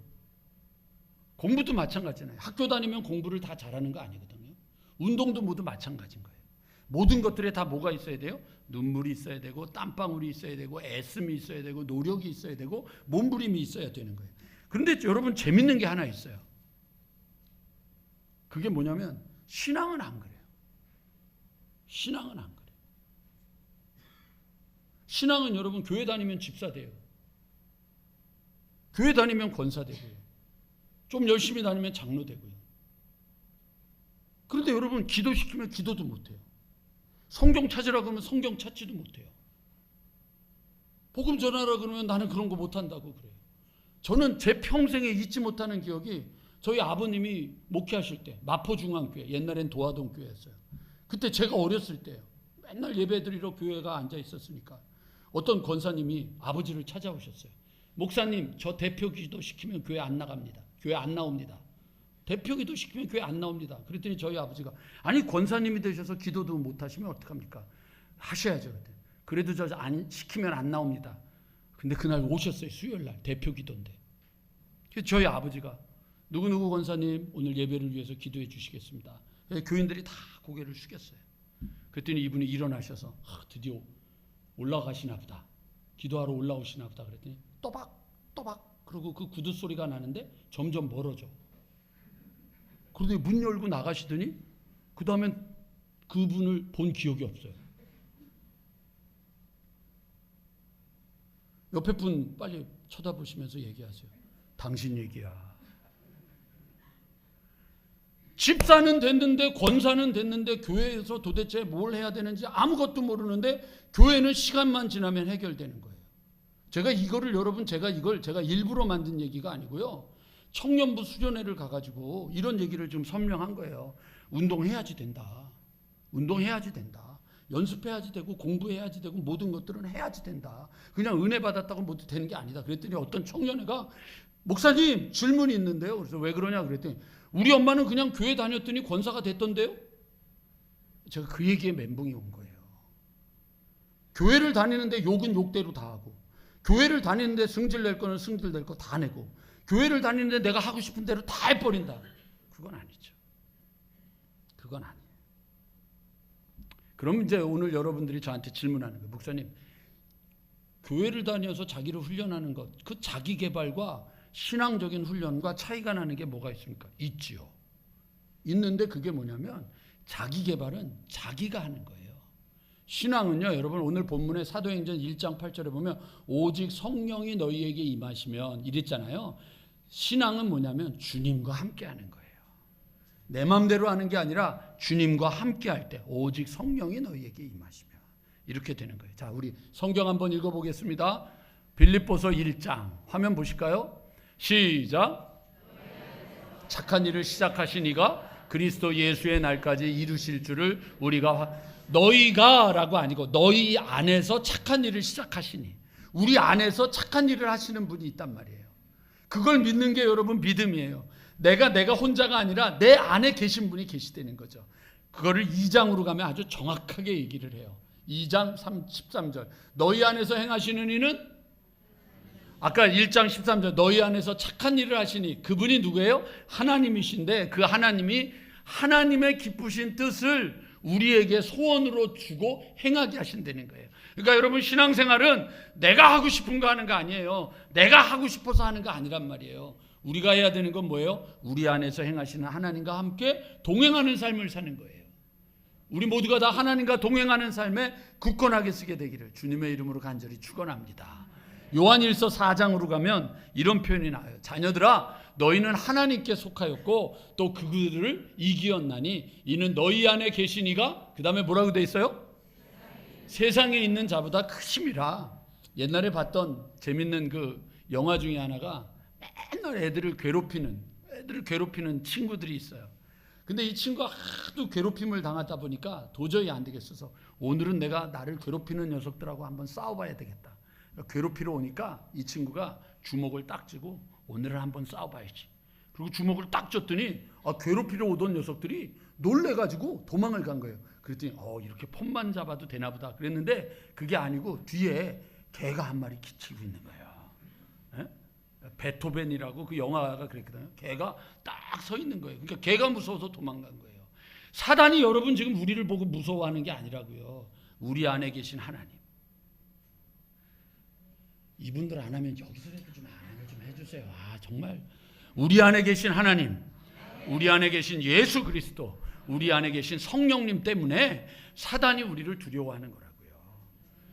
Speaker 1: 공부도 마찬가지잖아요. 학교 다니면 공부를 다 잘하는 거 아니거든요. 운동도 모두 마찬가지인 거예요. 모든 것들에 다 뭐가 있어야 돼요? 눈물이 있어야 되고 땀방울이 있어야 되고 애씀이 있어야 되고 노력이 있어야 되고 몸부림이 있어야 되는 거예요. 그런데 여러분 재밌는 게 하나 있어요. 그게 뭐냐면 신앙은 안 그래요. 신앙은 안 그래요. 신앙은 여러분 교회 다니면 집사 돼요. 교회 다니면 권사 되고요. 좀 열심히 다니면 장로 되고요. 그런데 여러분 기도시키면 기도도 못해요. 성경 찾으라 그러면 성경 찾지도 못해요. 복음 전하라 그러면 나는 그런 거 못한다고 그래요. 저는 제 평생에 잊지 못하는 기억이 저희 아버님이 목회하실 때 마포중앙교회, 옛날엔 도화동교회였어요. 그때 제가 어렸을 때예요. 맨날 예배 드리러 교회가 앉아 있었으니까 어떤 권사님이 아버지를 찾아오셨어요. 목사님 저 대표 기도 시키면 교회 안 나갑니다. 교회 안 나옵니다. 대표 기도 시키면 교회 안 나옵니다. 그랬더니 저희 아버지가 아니 권사님이 되셔서 기도도 못 하시면 어떡합니까? 하셔야죠. 그래도 저 안 시키면 안 나옵니다. 근데 그날 오셨어요. 수요일날 대표 기도인데. 그래서 저희 아버지가 누구누구 권사님 오늘 예배를 위해서 기도해 주시겠습니다. 교인들이 다 고개를 숙였어요. 그랬더니 이분이 일어나셔서 드디어 올라가시나 보다. 기도하러 올라오시나 보다. 그랬더니 또박 그러고 그 구두 소리가 나는데 점점 멀어져. 그러더니 문 열고 나가시더니 그 다음엔 그분을 본 기억이 없어요. 옆에 분 빨리 쳐다보시면서 얘기하세요. 당신 얘기야. 집사는 됐는데 권사는 됐는데 교회에서 도대체 뭘 해야 되는지 아무것도 모르는데 교회는 시간만 지나면 해결되는 거예요. 제가 이거를 여러분 제가 일부러 만든 얘기가 아니고요. 청년부 수련회를 가가지고 이런 얘기를 좀 설명한 거예요. 운동해야지 된다. 운동해야지 된다. 연습해야지 되고 공부해야지 되고 모든 것들은 해야지 된다. 그냥 은혜 받았다고 모두 되는 게 아니다. 그랬더니 어떤 청년회가 목사님 질문이 있는데요. 그래서 왜 그러냐 그랬더니 우리 엄마는 그냥 교회 다녔더니 권사가 됐던데요. 제가 그 얘기에 멘붕이 온 거예요. 교회를 다니는데 욕은 욕대로 다 하고 교회를 다니는데 승질낼 거는 승질낼 거 다 내고 교회를 다니는데 내가 하고 싶은 대로 다 해버린다. 그건 아니죠. 그건 아니에요. 그럼 이제 오늘 여러분들이 저한테 질문하는 거예요. 목사님, 교회를 다녀서 자기를 훈련하는 것, 그 자기 개발과 신앙적인 훈련과 차이가 나는 게 뭐가 있습니까? 있지요. 있는데 그게 뭐냐면 자기 개발은 자기가 하는 거예요. 신앙은요, 여러분 오늘 본문의 사도행전 1장 8절에 보면 오직 성령이 너희에게 임하시면 이랬잖아요. 신앙은 뭐냐면 주님과 함께 하는 거예요. 내 마음대로 하는 게 아니라 주님과 함께 할 때 오직 성령이 너희에게 임하시면 이렇게 되는 거예요. 자, 우리 성경 한번 읽어보겠습니다. 빌립보서 1장 화면 보실까요? 시작. 착한 일을 시작하신 이가 그리스도 예수의 날까지 이루실 줄을 우리가 너희가 라고 아니고 너희 안에서 착한 일을 시작하시니 우리 안에서 착한 일을 하시는 분이 있단 말이에요. 그걸 믿는 게 여러분 믿음이에요. 내가 혼자가 아니라 내 안에 계신 분이 계시다는 거죠. 그거를 2장으로 가면 아주 정확하게 얘기를 해요. 2장 13절 너희 안에서 행하시는 이는 아까 1장 13절 너희 안에서 착한 일을 하시니 그분이 누구예요? 하나님이신데 그 하나님이 하나님의 기쁘신 뜻을 우리에게 소원으로 주고 행하게 하신다는 거예요. 그러니까 여러분 신앙생활은 내가 하고 싶은 거 하는 거 아니에요. 내가 하고 싶어서 하는 거 아니란 말이에요. 우리가 해야 되는 건 뭐예요? 우리 안에서 행하시는 하나님과 함께 동행하는 삶을 사는 거예요. 우리 모두가 다 하나님과 동행하는 삶에 굳건하게 쓰게 되기를 주님의 이름으로 간절히 축원합니다. 요한일서 4장으로 가면 이런 표현이 나와요. 자녀들아 너희는 하나님께 속하였고 또 그들을 이기었나니 이는 너희 안에 계신 이가 그 다음에 뭐라고 돼 있어요? 세상에 있는 자보다 크심이라. 옛날에 봤던 재밌는 그 영화 중에 하나가 맨날 애들을 괴롭히는 친구들이 있어요. 근데 이 친구가 하도 괴롭힘을 당하다 보니까 도저히 안 되겠어서 오늘은 내가 나를 괴롭히는 녀석들하고 한번 싸워봐야 되겠다. 괴롭히러 오니까 이 친구가 주먹을 딱 쥐고 오늘은 한번 싸워봐야지. 그리고 주먹을 딱 쥐었더니 괴롭히러 오던 녀석들이 놀래가지고 도망을 간 거예요. 그랬더니 이렇게 폰만 잡아도 되나 보다 그랬는데 그게 아니고 뒤에 개가 한 마리 기치고 있는 거예요. 베토벤이라고 그 영화가 그랬거든요. 개가 딱 서 있는 거예요. 그러니까 개가 무서워서 도망간 거예요. 사단이 여러분 지금 우리를 보고 무서워하는 게 아니라고요. 우리 안에 계신 하나님. 이분들 안 하면 여기서라도 좀 해주세요. 정말 우리 안에 계신 하나님, 우리 안에 계신 예수 그리스도, 우리 안에 계신 성령님 때문에 사단이 우리를 두려워하는 거라고요.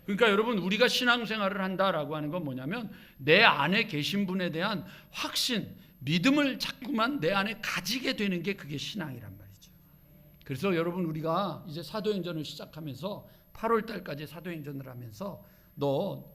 Speaker 1: 그러니까 여러분 우리가 신앙생활을 한다라고 하는 건 뭐냐면 내 안에 계신 분에 대한 확신, 믿음을 자꾸만 내 안에 가지게 되는 게 그게 신앙이란 말이죠. 그래서 여러분 우리가 이제 사도행전을 시작하면서 8월 달까지 사도행전을 하면서 너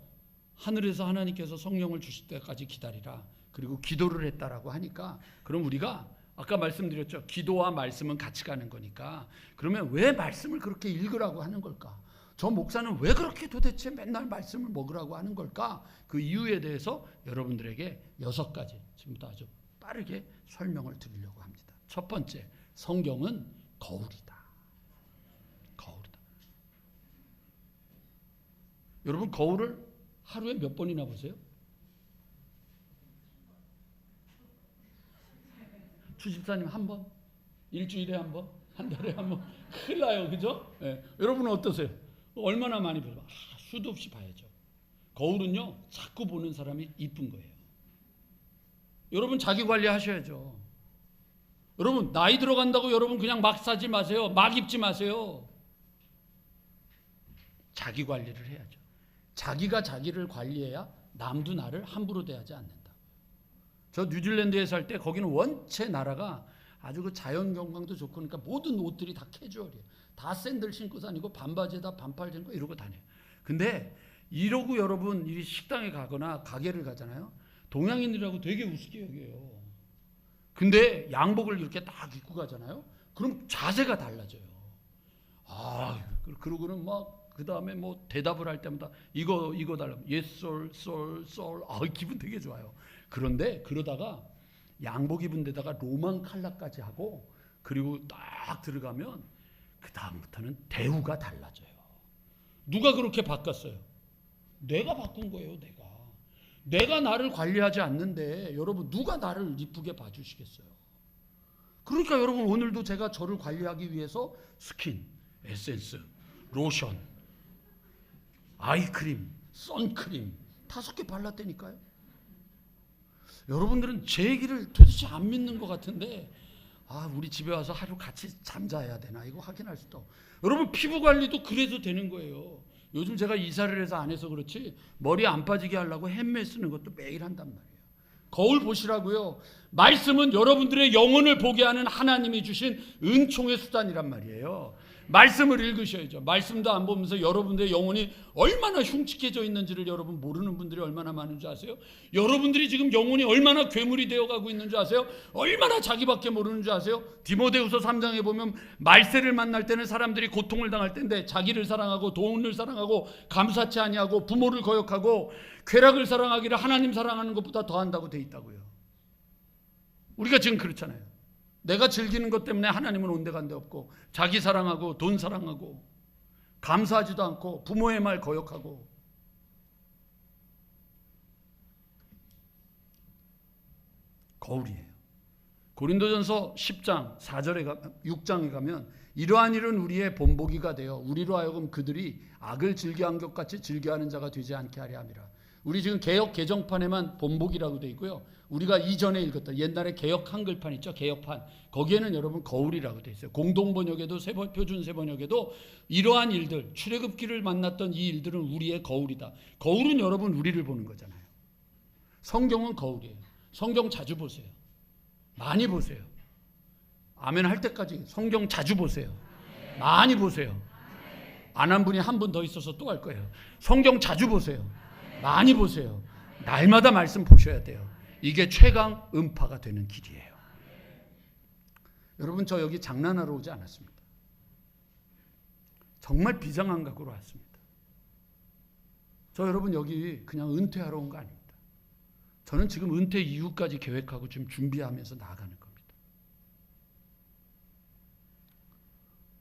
Speaker 1: 하늘에서 하나님께서 성령을 주실 때까지 기다리라. 그리고 기도를 했다라고 하니까 그럼 우리가 아까 말씀드렸죠. 기도와 말씀은 같이 가는 거니까 그러면 왜 말씀을 그렇게 읽으라고 하는 걸까? 저 목사는 왜 그렇게 도대체 맨날 말씀을 먹으라고 하는 걸까? 그 이유에 대해서 여러분들에게 6가지 지금부터 아주 빠르게 설명을 드리려고 합니다. 첫 번째, 성경은 거울이다. 거울이다. 여러분, 거울을 하루에 몇 번이나 보세요? 주집사님 한 번? 일주일에 한 번? 한 달에 한 번? 큰일 나요, 그죠? 네. 여러분은 어떠세요? 얼마나 많이 보세요? 수도 없이 봐야죠. 거울은요, 자꾸 보는 사람이 이쁜 거예요. 여러분, 자기 관리하셔야죠. 여러분, 나이 들어간다고 여러분 그냥 막 사지 마세요. 막 입지 마세요. 자기 관리를 해야죠. 자기가 자기를 관리해야 남도 나를 함부로 대하지 않는다. 저 뉴질랜드에 살 때 거기는 원체 나라가 아주 그 자연 경관도 좋고 그러니까 모든 옷들이 다 캐주얼이에요. 다 샌들 신고 다니고 반바지에다 반팔 신고 이러고 다녀요. 근데 이러고 여러분 이 식당에 가거나 가게를 가잖아요. 동양인들하고 되게 우습게 여겨요. 근데 양복을 이렇게 딱 입고 가잖아요. 그럼 자세가 달라져요. 그러고는 막 그 다음에 뭐 대답을 할 때마다 이거 달라면 yes sir. 기분 되게 좋아요. 그런데 그러다가 양복 입은 데다가 로만 칼라까지 하고 그리고 딱 들어가면 그 다음부터는 대우가 달라져요. 누가 그렇게 바꿨어요? 내가 바꾼 거예요. 내가 나를 관리하지 않는데 여러분 누가 나를 이쁘게 봐주시겠어요? 그러니까 여러분 오늘도 제가 저를 관리하기 위해서 스킨, 에센스, 로션, 아이크림, 선크림 5개 발랐다니까요. 여러분들은 제 얘기를 도대체 안 믿는 것 같은데 우리 집에 와서 하루 같이 잠자야 되나 이거 확인할 수도. 여러분 피부 관리도 그래도 되는 거예요. 요즘 제가 이사를 해서 안 해서 그렇지 머리 안 빠지게 하려고 햄메 쓰는 것도 매일 한단 말이에요. 거울 보시라고요. 말씀은 여러분들의 영혼을 보게 하는 하나님이 주신 은총의 수단이란 말이에요. 말씀을 읽으셔야죠. 말씀도 안 보면서 여러분들의 영혼이 얼마나 흉측해져 있는지를 여러분 모르는 분들이 얼마나 많은 줄 아세요? 여러분들이 지금 영혼이 얼마나 괴물이 되어가고 있는 줄 아세요? 얼마나 자기밖에 모르는 줄 아세요? 디모데후서 3장에 보면 말세를 만날 때는 사람들이 고통을 당할 때인데 자기를 사랑하고 돈을 사랑하고 감사치 아니하고 부모를 거역하고 쾌락을 사랑하기를 하나님 사랑하는 것보다 더한다고 돼 있다고요. 우리가 지금 그렇잖아요. 내가 즐기는 것 때문에 하나님은 온데간데 없고 자기 사랑하고 돈 사랑하고 감사하지도 않고 부모의 말 거역하고. 거울이에요. 고린도전서 10장 6장에 가면 이러한 일은 우리의 본보기가 되어 우리로 하여금 그들이 악을 즐겨한 것 같이 즐겨하는 자가 되지 않게 하려 함이라. 우리 지금 개역 개정판에만 본보기라고 되어 있고요. 우리가 이전에 읽었던 옛날에 개역 한글판 있죠. 개역판. 거기에는 여러분 거울이라고 되어 있어요. 공동번역에도 표준 세번역에도 이러한 일들, 출애굽기를 만났던 이 일들은 우리의 거울이다. 거울은 여러분 우리를 보는 거잖아요. 성경은 거울이에요. 성경 자주 보세요. 많이 보세요. 아멘 할 때까지 성경 자주 보세요. 많이 보세요. 안 한 분이 한 분 더 있어서 또 할 거예요. 성경 자주 보세요. 많이 보세요. 날마다 말씀 보셔야 돼요. 이게 최강 음파가 되는 길이에요. 여러분 저 여기 장난하러 오지 않았습니다. 정말 비장한 각오로 왔습니다. 저 여러분 여기 그냥 은퇴하러 온 거 아닙니다. 저는 지금 은퇴 이후까지 계획하고 지금 준비하면서 나아가는 겁니다.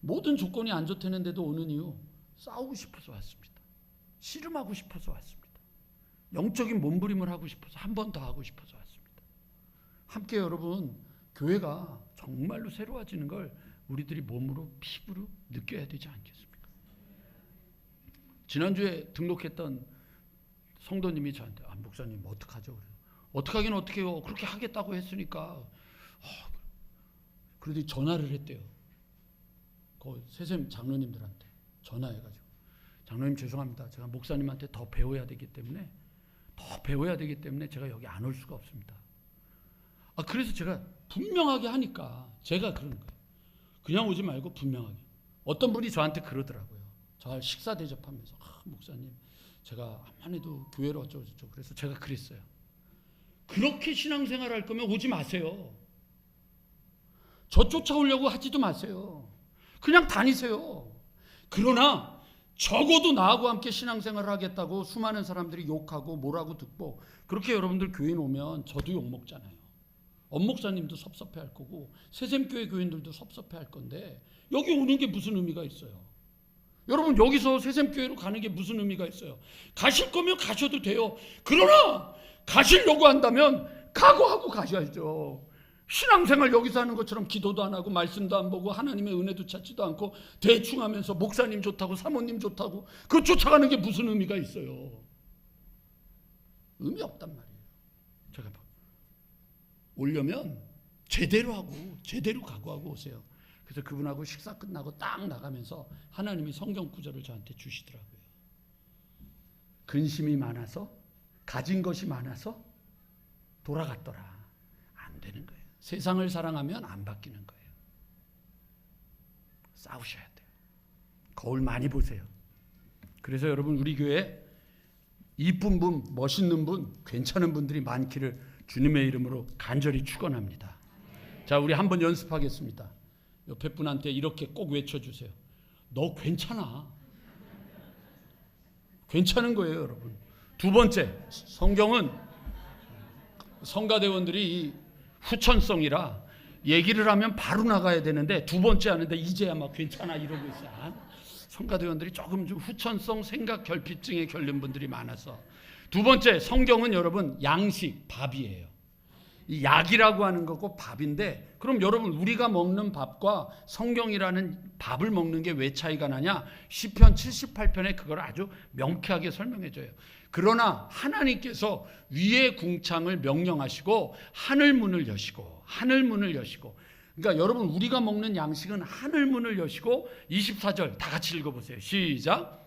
Speaker 1: 모든 조건이 안 좋다는데도 오는 이유 싸우고 싶어서 왔습니다. 씨름하고 싶어서 왔습니다. 영적인 몸부림을 하고 싶어서 한 번 더 하고 싶어서 왔습니다. 함께 여러분 교회가 정말로 새로워지는 걸 우리들이 몸으로 피부로 느껴야 되지 않겠습니까? 지난주에 등록했던 성도님이 저한테 목사님 어떡하죠? 그래요. 어떡하긴 어떡해요. 그렇게 하겠다고 했으니까. 그래도 전화를 했대요. 그 세샘 장로님들한테 전화해가지고 장로님 죄송합니다. 제가 목사님한테 더 배워야 되기 때문에 제가 여기 안 올 수가 없습니다. 그래서 제가 분명하게 하니까 제가 그러는 거예요. 그냥 오지 말고 분명하게. 어떤 분이 저한테 그러더라고요. 저 식사 대접하면서 목사님 제가 암만 해도 교회를 어쩌고저쩌고 그래서 제가 그랬어요. 그렇게 신앙생활 할 거면 오지 마세요. 저 쫓아오려고 하지도 마세요. 그냥 다니세요. 그러나 적어도 나하고 함께 신앙생활을 하겠다고 수많은 사람들이 욕하고 뭐라고 듣고, 그렇게 여러분들 교인 오면 저도 욕먹잖아요. 엄목사님도 섭섭해할 거고 새샘교회 교인들도 섭섭해할 건데 여기 오는 게 무슨 의미가 있어요? 여러분, 여기서 새샘교회로 가는 게 무슨 의미가 있어요? 가실 거면 가셔도 돼요. 그러나 가시려고 한다면 각오하고 가셔야죠. 신앙생활 여기서 하는 것처럼 기도도 안 하고 말씀도 안 보고 하나님의 은혜도 찾지도 않고 대충 하면서 목사님 좋다고 사모님 좋다고 그거 쫓아가는 게 무슨 의미가 있어요? 의미 없단 말이에요. 제가 오려면 제대로 하고 제대로 각오하고 오세요. 그래서 그분하고 식사 끝나고 딱 나가면서 하나님이 성경 구절을 저한테 주시더라고요. 근심이 많아서, 가진 것이 많아서 돌아갔더라. 안 되는 거예요. 세상을 사랑하면 안 바뀌는 거예요. 싸우셔야 돼요. 거울 많이 보세요. 그래서 여러분, 우리 교회 이쁜 분, 멋있는 분, 괜찮은 분들이 많기를 주님의 이름으로 간절히 축원합니다. 자, 우리 한번 연습하겠습니다. 옆에 분한테 이렇게 꼭 외쳐주세요. 너 괜찮아. 괜찮은 거예요, 여러분. 두 번째, 성경은 성가대원들이 후천성이라 얘기를 하면 바로 나가야 되는데 두 번째 하는데 이제야 막 괜찮아 이러고 있어요. 성가대원들이 조금 좀 후천성 생각 결핍증에 걸린 분들이 많아서. 두 번째, 성경은 여러분 양식, 밥이에요. 이 약이라고 하는 거고 밥인데, 그럼 여러분 우리가 먹는 밥과 성경이라는 밥을 먹는 게 왜 차이가 나냐? 시편 78편에 그걸 아주 명쾌하게 설명해 줘요. 그러나 하나님께서 위의 궁창을 명령하시고 하늘문을 여시고, 하늘문을 여시고, 그러니까 여러분 우리가 먹는 양식은 하늘문을 여시고, 24절 다 같이 읽어보세요. 시작.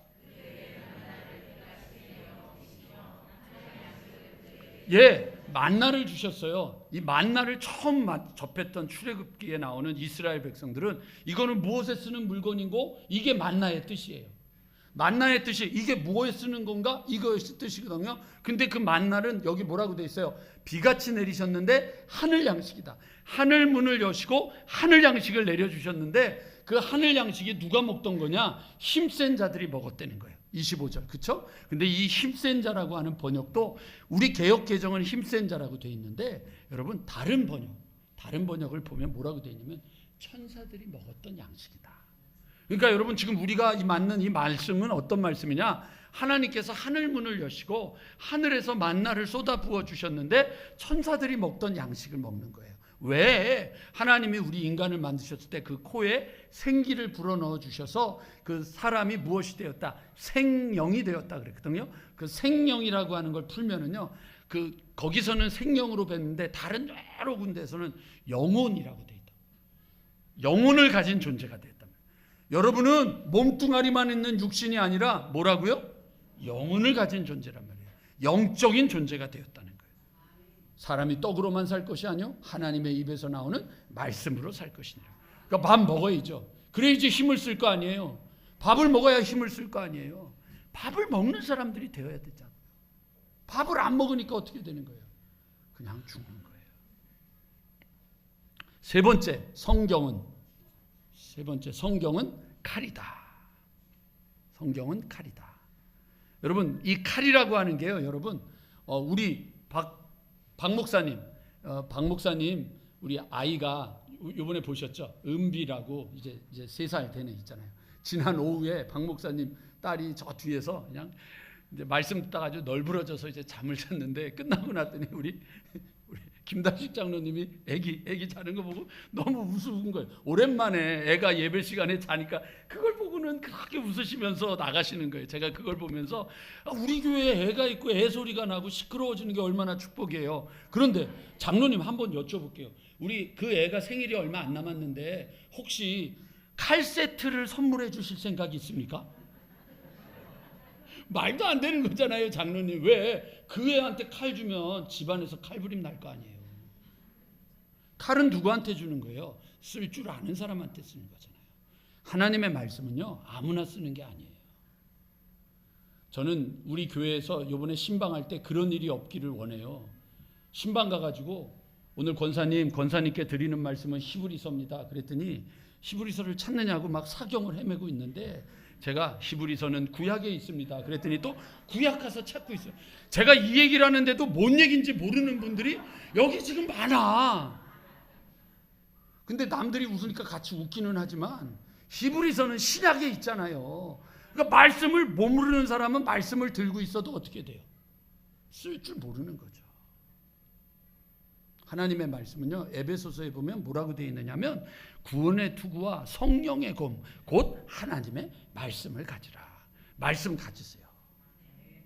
Speaker 1: 예, 만나를 주셨어요. 이 만나를 처음 접했던 출애굽기에 나오는 이스라엘 백성들은 이거는 무엇에 쓰는 물건이고 이게 만나의 뜻이에요. 만나의 뜻이 이게 무엇에 쓰는 건가? 이것이 뜻이거든요. 근데 그 만나는 여기 뭐라고 돼 있어요? 비같이 내리셨는데 하늘 양식이다. 하늘 문을 여시고 하늘 양식을 내려주셨는데 그 하늘 양식이 누가 먹던 거냐? 힘센 자들이 먹었다는 거예요. 25절, 그렇죠? 근데 이 힘센 자라고 하는 번역도 우리 개역 개정은 힘센 자라고 돼 있는데 여러분 다른 번역을 보면 뭐라고 돼 있냐면 천사들이 먹었던 양식이다. 그러니까 여러분 지금 우리가 맞는 이 말씀은 어떤 말씀이냐? 하나님께서 하늘 문을 여시고 하늘에서 만나를 쏟아 부어 주셨는데 천사들이 먹던 양식을 먹는 거예요. 왜? 하나님이 우리 인간을 만드셨을 때 그 코에 생기를 불어넣어 주셔서 그 사람이 무엇이 되었다? 생령이 되었다 그랬거든요. 그 생령이라고 하는 걸 풀면은요, 그 거기서는 생령으로 뵀는데 다른 여러 군데에서는 영혼이라고 돼 있다. 영혼을 가진 존재가 됐다. 여러분은 몸뚱아리만 있는 육신이 아니라 뭐라고요? 영혼을 가진 존재란 말이에요. 영적인 존재가 되었다는 거예요. 사람이 떡으로만 살 것이 아니요 하나님의 입에서 나오는 말씀으로 살 것이니라. 그러니까 밥 먹어야죠. 그래야지 힘을 쓸 거 아니에요. 밥을 먹어야 힘을 쓸 거 아니에요. 밥을 먹는 사람들이 되어야 되잖아요. 밥을 안 먹으니까 어떻게 되는 거예요? 그냥 죽는 거예요. 세 번째, 성경은 칼이다. 성경은 칼이다. 여러분, 이 칼이라고 하는 게요, 여러분, 우리 박 목사님, 우리 아이가 이번에 보셨죠? 은비라고 이제 3살 되는 있잖아요. 지난 오후에 박 목사님 딸이 저 뒤에서 그냥 이제 말씀 듣다가 아주 널브러져서 이제 잠을 잤는데 끝나고 났더니 우리 김다식 장로님이 애기 자는 거 보고 너무 우스운 거예요. 오랜만에 애가 예배 시간에 자니까 그걸 보고는 그렇게 웃으시면서 나가시는 거예요. 제가 그걸 보면서 우리 교회에 애가 있고 애 소리가 나고 시끄러워지는 게 얼마나 축복이에요. 그런데 장로님 한번 여쭤볼게요. 우리 그 애가 생일이 얼마 안 남았는데 혹시 칼 세트를 선물해 주실 생각이 있습니까? 말도 안 되는 거잖아요, 장로님. 왜? 그 애한테 칼 주면 집안에서 칼부림 날 거 아니에요. 칼은 누구한테 주는 거예요? 쓸 줄 아는 사람한테 쓰는 거잖아요. 하나님의 말씀은요, 아무나 쓰는 게 아니에요. 저는 우리 교회에서 이번에 신방할 때 그런 일이 없기를 원해요. 신방 가가지고 오늘 권사님께 드리는 말씀은 히브리서입니다. 그랬더니 히브리서를 찾느냐고 막 사경을 헤매고 있는데 제가 히브리서는 구약에 있습니다. 그랬더니 또 구약 가서 찾고 있어요. 제가 이 얘기를 하는데도 뭔 얘기인지 모르는 분들이 여기 지금 많아. 근데 남들이 웃으니까 같이 웃기는 하지만 히브리서는 신약에 있잖아요. 그러니까 말씀을 못 모르는 사람은 말씀을 들고 있어도 어떻게 돼요? 쓸 줄 모르는 거죠. 하나님의 말씀은요, 에베소서에 보면 뭐라고 되어 있느냐면 구원의 투구와 성령의 검, 곧 하나님의 말씀을 가지라. 말씀 가지세요.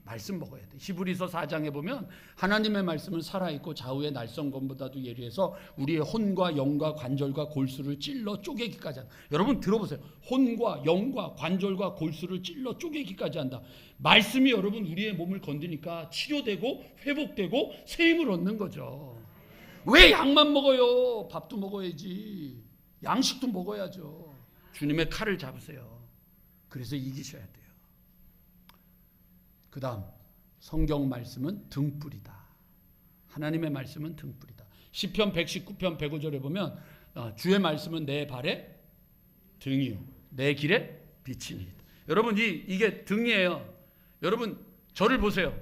Speaker 1: 말씀 먹어야 돼. 히브리서 4장에 보면 하나님의 말씀은 살아있고 좌우의 날성검보다도 예리해서 우리의 혼과 영과 관절과 골수를 찔러 쪼개기까지 한다. 여러분 들어보세요. 혼과 영과 관절과 골수를 찔러 쪼개기까지 한다. 말씀이 여러분 우리의 몸을 건드니까 치료되고 회복되고 새 힘을 얻는 거죠. 왜 약만 먹어요? 밥도 먹어야지. 양식도 먹어야죠. 주님의 칼을 잡으세요. 그래서 이기셔야 돼요. 그 다음 성경 말씀은 등불이다. 하나님의 말씀은 등불이다. 시편 119편 105절에 보면 주의 말씀은 내 발에 등이요 내 길에 빛이니. 여러분 이게 등이에요. 여러분 저를 보세요.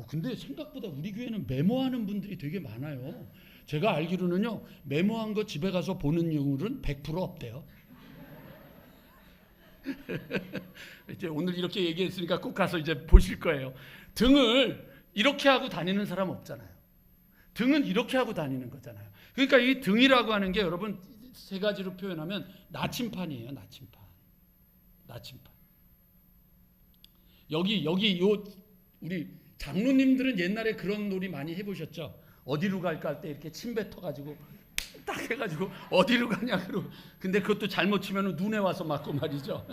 Speaker 1: 근데 생각보다 우리 교회는 메모하는 분들이 되게 많아요. 제가 알기로는요, 메모한 거 집에 가서 보는 확률은 100% 없대요. 이제 오늘 이렇게 얘기했으니까 꼭 가서 이제 보실 거예요. 등을 이렇게 하고 다니는 사람 없잖아요. 등은 이렇게 하고 다니는 거잖아요. 그러니까 이 등이라고 하는 게 여러분 세 가지로 표현하면 나침판이에요. 나침판. 여기 요 우리 장로님들은 옛날에 그런 놀이 많이 해보셨죠? 어디로 갈까 할 때 이렇게 침 뱉어가지고 딱 해가지고 어디로 가냐 그러고, 근데 그것도 잘못 치면 눈에 와서 맞고 말이죠.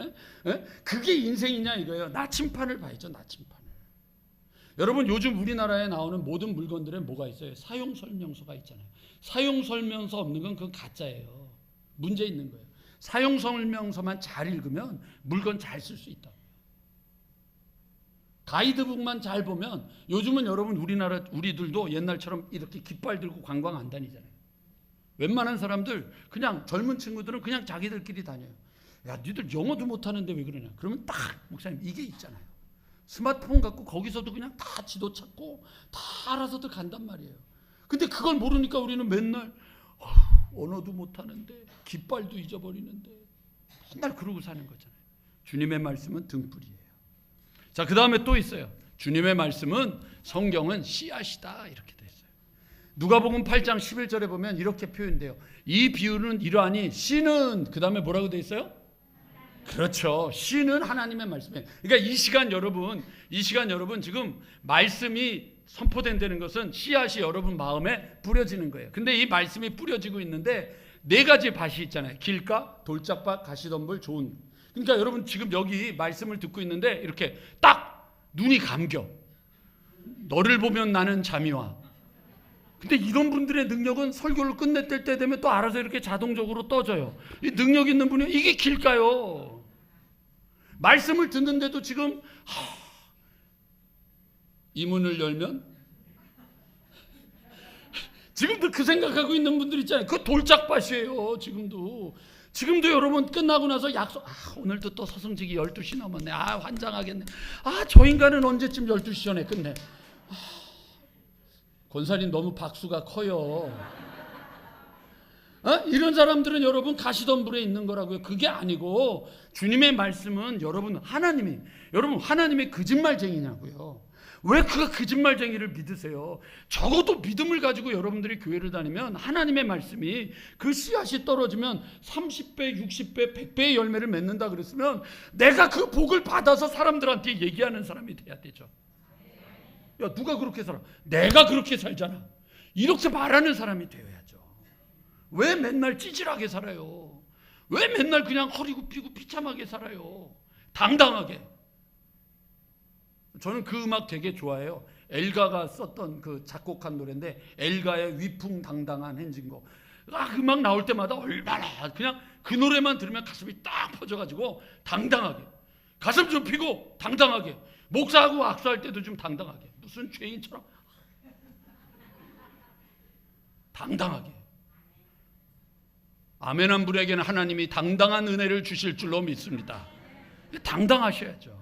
Speaker 1: 그게 인생이냐 이거예요. 나침판을 봐야죠. 나침판을. 여러분 요즘 우리나라에 나오는 모든 물건들에 뭐가 있어요? 사용 설명서가 있잖아요. 사용 설명서 없는 건 그건 가짜예요. 문제 있는 거예요. 사용 설명서만 잘 읽으면 물건 잘 쓸 수 있다. 가이드북만 잘 보면, 요즘은 여러분 우리들도 옛날처럼 이렇게 깃발 들고 관광 안 다니잖아요. 웬만한 사람들 그냥 젊은 친구들은 그냥 자기들끼리 다녀요. 야, 니들 영어도 못하는데 왜 그러냐? 그러면 딱 목사님 이게 있잖아요. 스마트폰 갖고 거기서도 그냥 다 지도 찾고 다 알아서들 간단 말이에요. 근데 그걸 모르니까 우리는 맨날 언어도 못하는데 깃발도 잊어버리는데 맨날 그러고 사는 거잖아요. 주님의 말씀은 등불이에요. 자, 그 다음에 또 있어요. 주님의 말씀은, 성경은 씨앗이다 이렇게 돼 있어요. 누가복음 8장 11절에 보면 이렇게 표현돼요. 이 비유는 이러하니 씨는, 그 다음에 뭐라고 돼 있어요? 그렇죠. 씨는 하나님의 말씀이에요. 그러니까 이 시간 여러분 지금 말씀이 선포된다는 것은 씨앗이 여러분 마음에 뿌려지는 거예요. 근데 이 말씀이 뿌려지고 있는데 네 가지 밭이 있잖아요. 길가, 돌짝밭, 가시덤불, 좋은. 그러니까 여러분 지금 여기 말씀을 듣고 있는데 이렇게 딱 눈이 감겨. 너를 보면 나는 잠이 와. 근데 이런 분들의 능력은 설교를 끝냈을 때 되면 또 알아서 이렇게 자동적으로 떠져요. 이 능력 있는 분이 이게 길까요? 말씀을 듣는데도 지금 이 문을 열면 지금도 그 생각하고 있는 분들 있잖아요. 그 돌짝밭이에요. 지금도 여러분 끝나고 나서 약속, 오늘도 또 서성지기 12시 넘었네. 환장하겠네. 저 인간은 언제쯤 12시 전에 끝내. 권사님 너무 박수가 커요. 이런 사람들은 여러분 가시덤불에 있는 거라고요. 그게 아니고 주님의 말씀은 여러분 하나님의 거짓말쟁이냐고요. 왜 그 거짓말쟁이를 믿으세요? 적어도 믿음을 가지고 여러분들이 교회를 다니면 하나님의 말씀이 그 씨앗이 떨어지면 30배, 60배, 100배의 열매를 맺는다 그랬으면 내가 그 복을 받아서 사람들한테 얘기하는 사람이 돼야 되죠. 야, 누가 그렇게 살아? 내가 그렇게 살잖아. 이렇게 말하는 사람이 되어야죠. 왜 맨날 찌질하게 살아요? 왜 맨날 그냥 허리 굽히고 비참하게 살아요? 당당하게. 저는 그 음악 되게 좋아해요. 엘가가 썼던 그 작곡한 노래인데 엘가의 위풍당당한 행진곡. 그 음악 나올 때마다 얼마나 그냥 그 노래만 들으면 가슴이 딱 퍼져가지고 당당하게 가슴 좀 피고 당당하게 목사하고 악수할 때도 좀 당당하게 무슨 죄인처럼 당당하게. 아멘한 분에게는 하나님이 당당한 은혜를 주실 줄로 믿습니다. 당당하셔야죠.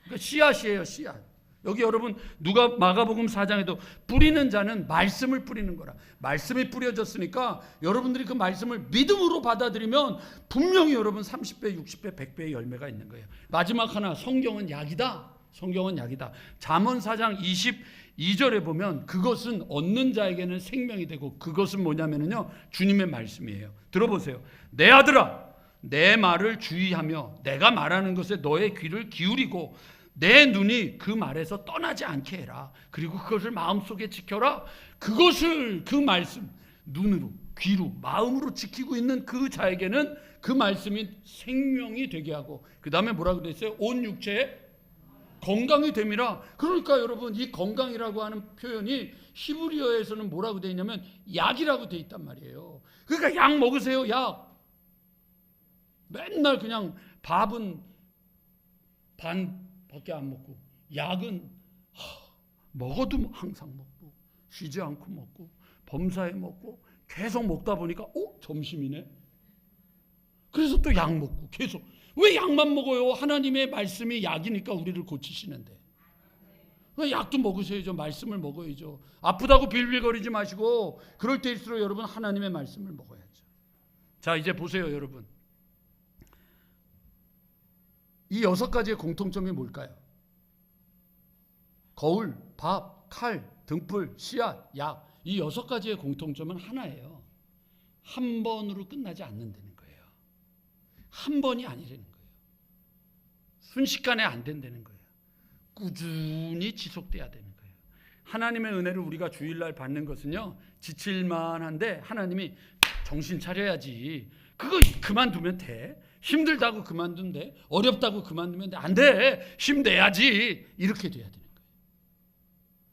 Speaker 1: 그러니까 씨앗이에요, 씨앗. 여기 여러분 누가 마가복음 4장에도 뿌리는 자는 말씀을 뿌리는 거라. 말씀이 뿌려졌으니까 여러분들이 그 말씀을 믿음으로 받아들이면 분명히 여러분 30배, 60배, 100배의 열매가 있는 거예요. 마지막 하나, 성경은 약이다. 성경은 약이다. 잠언 4장 22절에 보면 그것은 얻는 자에게는 생명이 되고, 그것은 뭐냐면요, 주님의 말씀이에요. 들어보세요. 내 아들아, 내 말을 주의하며 내가 말하는 것에 너의 귀를 기울이고 내 눈이 그 말에서 떠나지 않게 해라. 그리고 그것을 마음속에 지켜라. 그것을, 그 말씀, 눈으로, 귀로, 마음으로 지키고 있는 그 자에게는 그 말씀이 생명이 되게 하고, 그 다음에 뭐라고 그랬어요? 온 육체에 건강이 됨이라. 그러니까 여러분, 이 건강이라고 하는 표현이 히브리어에서는 뭐라고 되어 있냐면 약이라고 되어 있단 말이에요. 그러니까 약 먹으세요, 약. 맨날 그냥 밥은 반밖에 안 먹고, 약은 먹어도 항상 먹고, 쉬지 않고 먹고, 범사에 먹고, 계속 먹다 보니까 점심이네. 그래서 또 약 먹고 계속. 왜 약만 먹어요? 하나님의 말씀이 약이니까 우리를 고치시는데. 약도 먹으셔야죠. 말씀을 먹어야죠. 아프다고 빌빌거리지 마시고, 그럴 때일수록 여러분 하나님의 말씀을 먹어야죠. 자, 이제 보세요, 여러분. 이 6가지의 공통점이 뭘까요? 거울, 밥, 칼, 등불, 씨앗, 약. 이 6가지의 공통점은 하나예요. 한 번으로 끝나지 않는다는 거예요. 한 번이 아니라는 거예요. 순식간에 안 된다는 거예요. 꾸준히 지속돼야 되는 거예요. 하나님의 은혜를 우리가 주일날 받는 것은요, 지칠만한데 하나님이 정신 차려야지, 그거 그만두면 돼, 힘들다고 그만두면 돼, 어렵다고 그만두면 돼, 안 돼, 힘내야지, 이렇게 돼야 되는 거예요.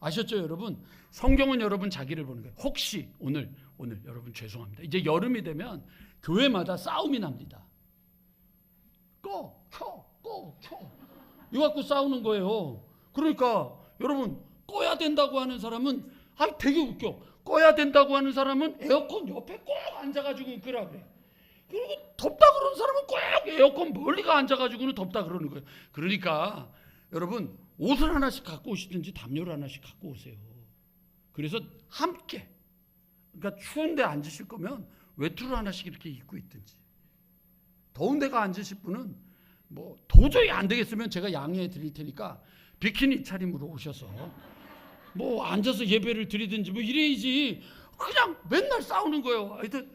Speaker 1: 아셨죠, 여러분? 성경은 여러분 자기를 보는 거예요. 혹시 오늘 여러분 죄송합니다, 이제 여름이 되면 교회마다 싸움이 납니다. 꺼, 켜, 꺼, 켜, 이거 갖고 싸우는 거예요. 그러니까 여러분, 꺼야 된다고 하는 사람은 되게 웃겨. 꺼야 된다고 하는 사람은 에어컨 옆에 꼭 앉아가지고 끄라 그래. 그리고 덥다 그러는 사람은 꼭 에어컨 멀리가 앉아가지고는 덥다 그러는 거예요. 그러니까 여러분, 옷을 하나씩 갖고 오시든지 담요를 하나씩 갖고 오세요. 그래서 함께, 그러니까 추운데 앉으실 거면 외투를 하나씩 이렇게 입고 있든지, 더운 데가 앉으실 분은 뭐 도저히 안 되겠으면 제가 양해해 드릴 테니까 비키니 차림으로 오셔서 뭐 앉아서 예배를 드리든지 뭐 이래야지. 그냥 맨날 싸우는 거예요. 하여튼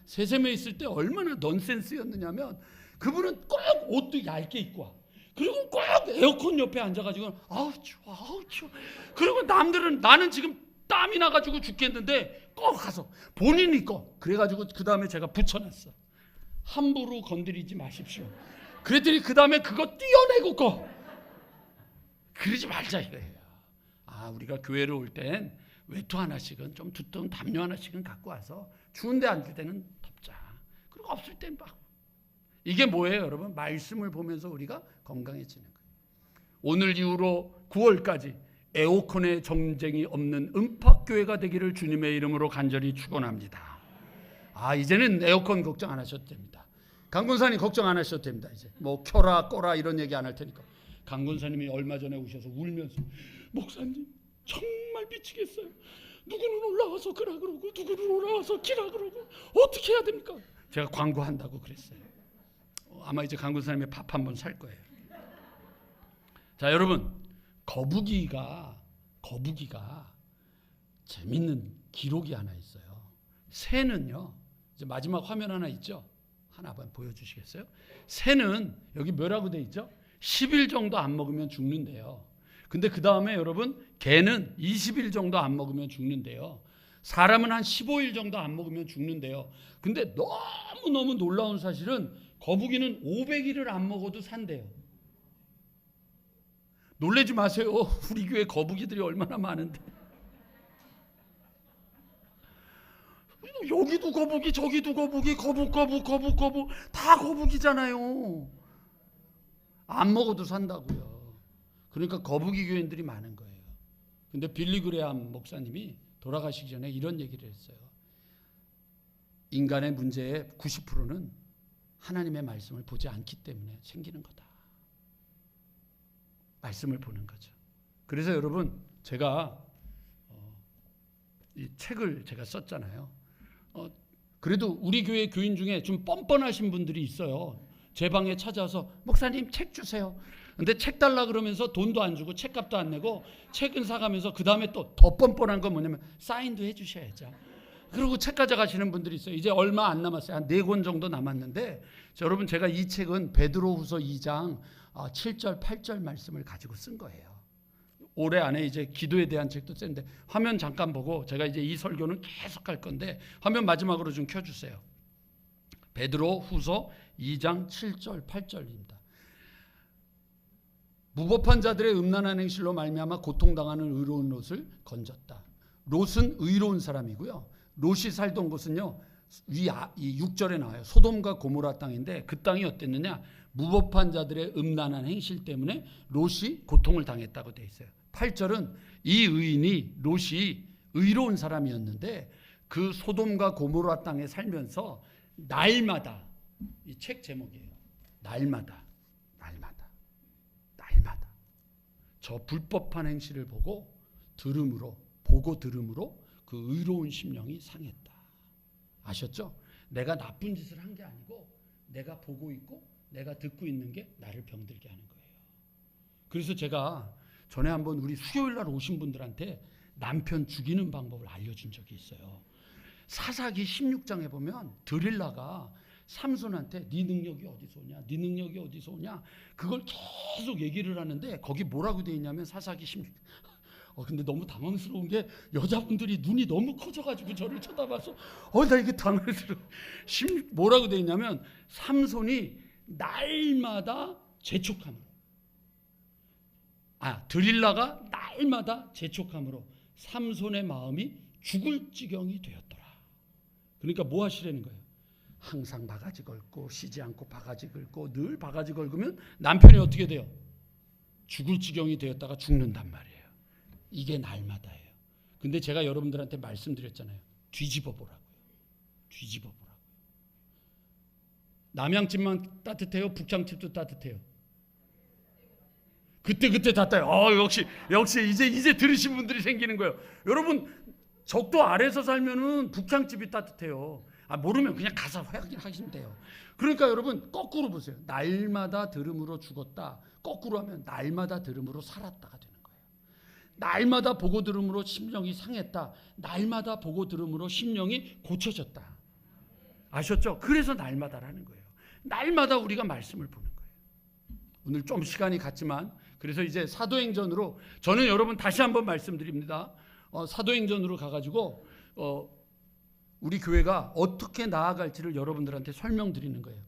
Speaker 1: 세셈에 있을 때 얼마나 넌센스였느냐면, 그분은 꼭 옷도 얇게 입고 와. 그리고 꼭 에어컨 옆에 앉아가지고 아우 추워. 그리고 남들은, 나는 지금 땀이 나가지고 죽겠는데 꼭 가서 본인이 꺼. 그래가지고 그 다음에 제가 붙여놨어. 함부로 건드리지 마십시오. 그랬더니 그 다음에 그거 띄어내고 꺼. 그러지 말자 이거예요. 우리가 교회를 올 땐 외투 하나씩은, 좀 두꺼운 담요 하나씩은 갖고 와서 추운데 앉을 때는 덥자. 그리고 없을 땐 막. 이게 뭐예요, 여러분? 말씀을 보면서 우리가 건강해지는 거예요. 오늘 이후로 9월까지 에어컨의 정쟁이 없는 은팍교회가 되기를 주님의 이름으로 간절히 축원합니다. 이제는 에어컨 걱정 안 하셔도 됩니다. 강군사님 걱정 안 하셔도 됩니다. 이제 뭐 켜라 꺼라 이런 얘기 안 할 테니까. 강군사님이 얼마 전에 오셔서 울면서, 목사님 정말 미치겠어요. 누구는 올라와서 그라 그러고, 누구는 올라와서 기라 그러고, 어떻게 해야 됩니까? 제가 광고한다고 그랬어요. 아마 이제 강군사님의 밥 한 번 살 거예요. 자, 여러분, 거북이가 재밌는 기록이 하나 있어요. 새는요, 이제 마지막 화면 하나 있죠? 하나 한번 보여주시겠어요? 새는 여기 뭐라고 돼 있죠? 10일 정도 안 먹으면 죽는데요. 근데 그 다음에 여러분, 개는 20일 정도 안 먹으면 죽는데요. 사람은 한 15일 정도 안 먹으면 죽는데요. 근데 너무너무 놀라운 사실은 거북이는 500일을 안 먹어도 산대요. 놀라지 마세요. 우리 교회 거북이들이 얼마나 많은데. 여기도 거북이, 저기도 거북이, 거북 다 거북이잖아요. 안 먹어도 산다고요. 그러니까 거북이 교인들이 많은 거예요. 근데 빌리 그레함 목사님이 돌아가시기 전에 이런 얘기를 했어요. 인간의 문제의 90%는 하나님의 말씀을 보지 않기 때문에 생기는 거다. 말씀을 보는 거죠. 그래서 여러분, 제가 이 책을 제가 썼잖아요. 그래도 우리 교회 교인 중에 좀 뻔뻔하신 분들이 있어요. 제 방에 찾아와서 목사님 책 주세요. 근데 책 달라 그러면서 돈도 안 주고 책값도 안 내고 책은 사가면서 그 다음에 또 더 뻔뻔한 건 뭐냐면 사인도 해주셔야죠. 그리고 책 가져가시는 분들이 있어요. 이제 얼마 안 남았어요. 한 4권 정도 남았는데 여러분, 제가 이 책은 베드로후서 2장 7절 8절 말씀을 가지고 쓴 거예요. 올해 안에 이제 기도에 대한 책도 쓰는데 화면 잠깐 보고 제가 이제 이 설교는 계속 할 건데 화면 마지막으로 좀 켜주세요. 베드로후서 2장 7절 8절입니다. 무법한 자들의 음란한 행실로 말미암아 고통당하는 의로운 롯을 건졌다. 롯은 의로운 사람이고요. 롯이 살던 곳은요, 이 6절에 나와요. 소돔과 고모라 땅인데 그 땅이 어땠느냐? 무법한 자들의 음란한 행실 때문에 롯이 고통을 당했다고 되어 있어요. 8절은 이 의인이 롯이 의로운 사람이었는데 그 소돔과 고모라 땅에 살면서 날마다, 이 책 제목이에요. 날마다 저 불법한 행실을 보고 들음으로 그 의로운 심령이 상했다. 아셨죠? 내가 나쁜 짓을 한 게 아니고 내가 보고 있고 내가 듣고 있는 게 나를 병들게 하는 거예요. 그래서 제가 전에 한번 우리 수요일 날 오신 분들한테 남편 죽이는 방법을 알려준 적이 있어요. 사사기 16장에 보면 드릴라가 삼손한테 네 능력이 어디서 오냐, 네 능력이 어디서 오냐, 그걸 계속 얘기를 하는데 거기 뭐라고 되어 있냐면 사사기 16. 근데 너무 당황스러운 게 여자분들이 눈이 너무 커져가지고 저를 쳐다봐서 나 이게 당황스러워. 뭐라고 되어 있냐면 삼손이 날마다 재촉함으로, 드릴라가 날마다 재촉함으로 삼손의 마음이 죽을 지경이 되었더라. 그러니까 뭐 하시라는 거예요? 항상 바가지 걸고 쉬지 않고 바가지 걸고 늘 바가지 걸으면 남편이 어떻게 돼요? 죽을 지경이 되었다가 죽는단 말이에요. 이게 날마다예요. 근데 제가 여러분들한테 말씀드렸잖아요. 뒤집어 보라고요. 남양집만 따뜻해요? 북창집도 따뜻해요? 그때 따뜻해요. 역시 이제 들으신 분들이 생기는 거예요. 여러분, 적도 아래에서 살면은 북창집이 따뜻해요. 모르면 그냥 가서 확인하시면 돼요. 그러니까 여러분, 거꾸로 보세요. 날마다 들음으로 죽었다. 거꾸로 하면 날마다 들음으로 살았다가 되는 거예요. 날마다 보고 들음으로 심령이 상했다. 날마다 보고 들음으로 심령이 고쳐졌다. 아셨죠? 그래서 날마다라는 거예요. 날마다 우리가 말씀을 보는 거예요. 오늘 좀 시간이 갔지만 그래서 이제 사도행전으로, 저는 여러분 다시 한번 말씀드립니다. 사도행전으로 가가지고 우리 교회가 어떻게 나아갈지를 여러분들한테 설명드리는 거예요.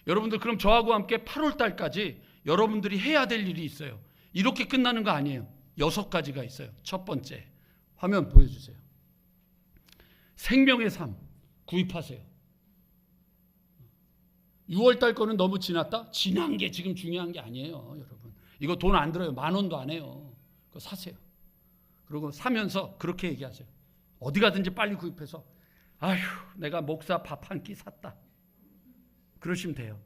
Speaker 1: 여러분들 그럼 저하고 함께 8월 달까지 여러분들이 해야 될 일이 있어요. 이렇게 끝나는 거 아니에요. 6가지가 있어요. 첫 번째, 화면 보여주세요. 생명의 삶 구입하세요. 6월 달 거는 너무 지났다? 지난 게 지금 중요한 게 아니에요. 여러분, 이거 돈 안 들어요. 10,000원도 안 해요. 그거 사세요. 그리고 사면서 그렇게 얘기하세요. 어디 가든지 빨리 구입해서 내가 목사 밥 한 끼 샀다. 그러시면 돼요.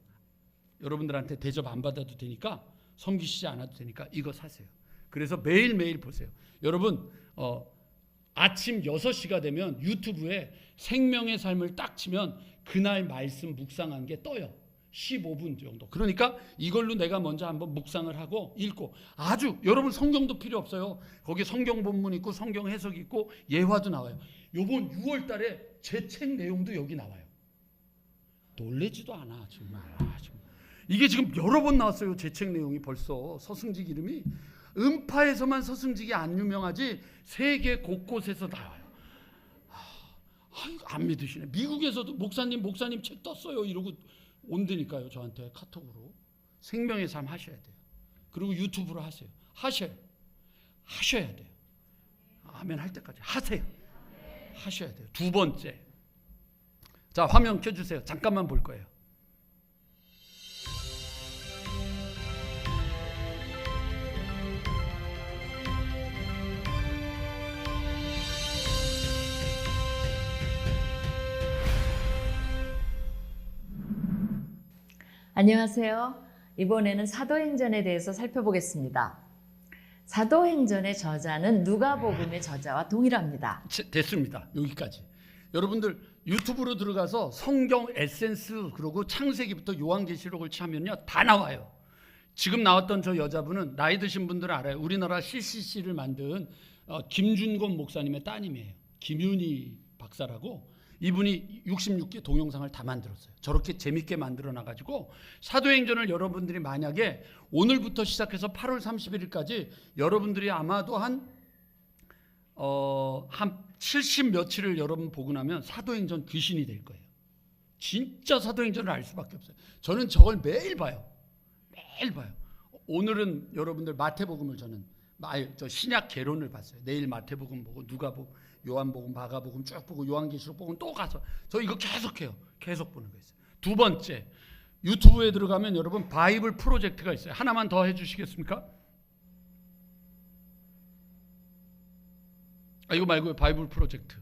Speaker 1: 여러분들한테 대접 안 받아도 되니까, 섬기시지 않아도 되니까 이거 사세요. 그래서 매일매일 보세요. 여러분, 아침 6시가 되면 유튜브에 생명의 삶을 딱 치면 그날 말씀 묵상한 게 떠요. 15분 정도. 그러니까 이걸로 내가 먼저 한번 묵상을 하고 읽고, 여러분 성경도 필요 없어요. 거기 성경 본문 있고 성경 해석 있고 예화도 나와요. 요번 6월 달에 제 책 내용도 여기 나와요. 놀래지도 않아 정말. 이게 지금 여러 번 나왔어요. 제 책 내용이 벌써. 서승직 이름이 음파에서만 서승직이 안 유명하지 세계 곳곳에서 나와요. 안 믿으시네. 미국에서도 목사님 책 떴어요 이러고 온다니까요. 저한테 카톡으로. 생명의 삶 하셔야 돼요. 그리고 유튜브로 하세요. 하셔야 돼요. 아멘 할 때까지 하세요. 하셔야 돼요. 두 번째, 자 화면 켜주세요. 잠깐만 볼 거예요.
Speaker 2: 안녕하세요. 이번에는 사도행전에 대해서 살펴보겠습니다. 사도행전의 저자는 누가복음의 저자와 동일합니다.
Speaker 1: 됐습니다. 여기까지. 여러분들 유튜브로 들어가서 성경 에센스 그리고 창세기부터 요한계시록을 치면요 다 나와요. 지금 나왔던 저 여자분은 나이 드신 분들은 알아요. 우리나라 CCC를 만든 김준건 목사님의 따님이에요. 김윤희 박사라고. 이분이 66개 동영상을 다 만들었어요. 저렇게 재밌게 만들어 놔가지고 사도행전을 여러분들이 만약에 오늘부터 시작해서 8월 31일까지 여러분들이 아마도 한 70 며칠을 여러분 보고 나면 사도행전 귀신이 될 거예요. 진짜 사도행전을 알 수밖에 없어요. 저는 저걸 매일 봐요. 매일 봐요. 오늘은 여러분들 마태복음을 저는 저 신약 개론을 봤어요. 내일 마태복음 보고 누가복음, 요한복음, 마가복음 쭉 보고 요한계시록 보고 또 가서 저 이거 계속해요. 계속 보는 거 있어요. 두 번째, 유튜브에 들어가면 여러분 바이블 프로젝트가 있어요. 하나만 더 해주시겠습니까? 이거 말고요. 바이블 프로젝트.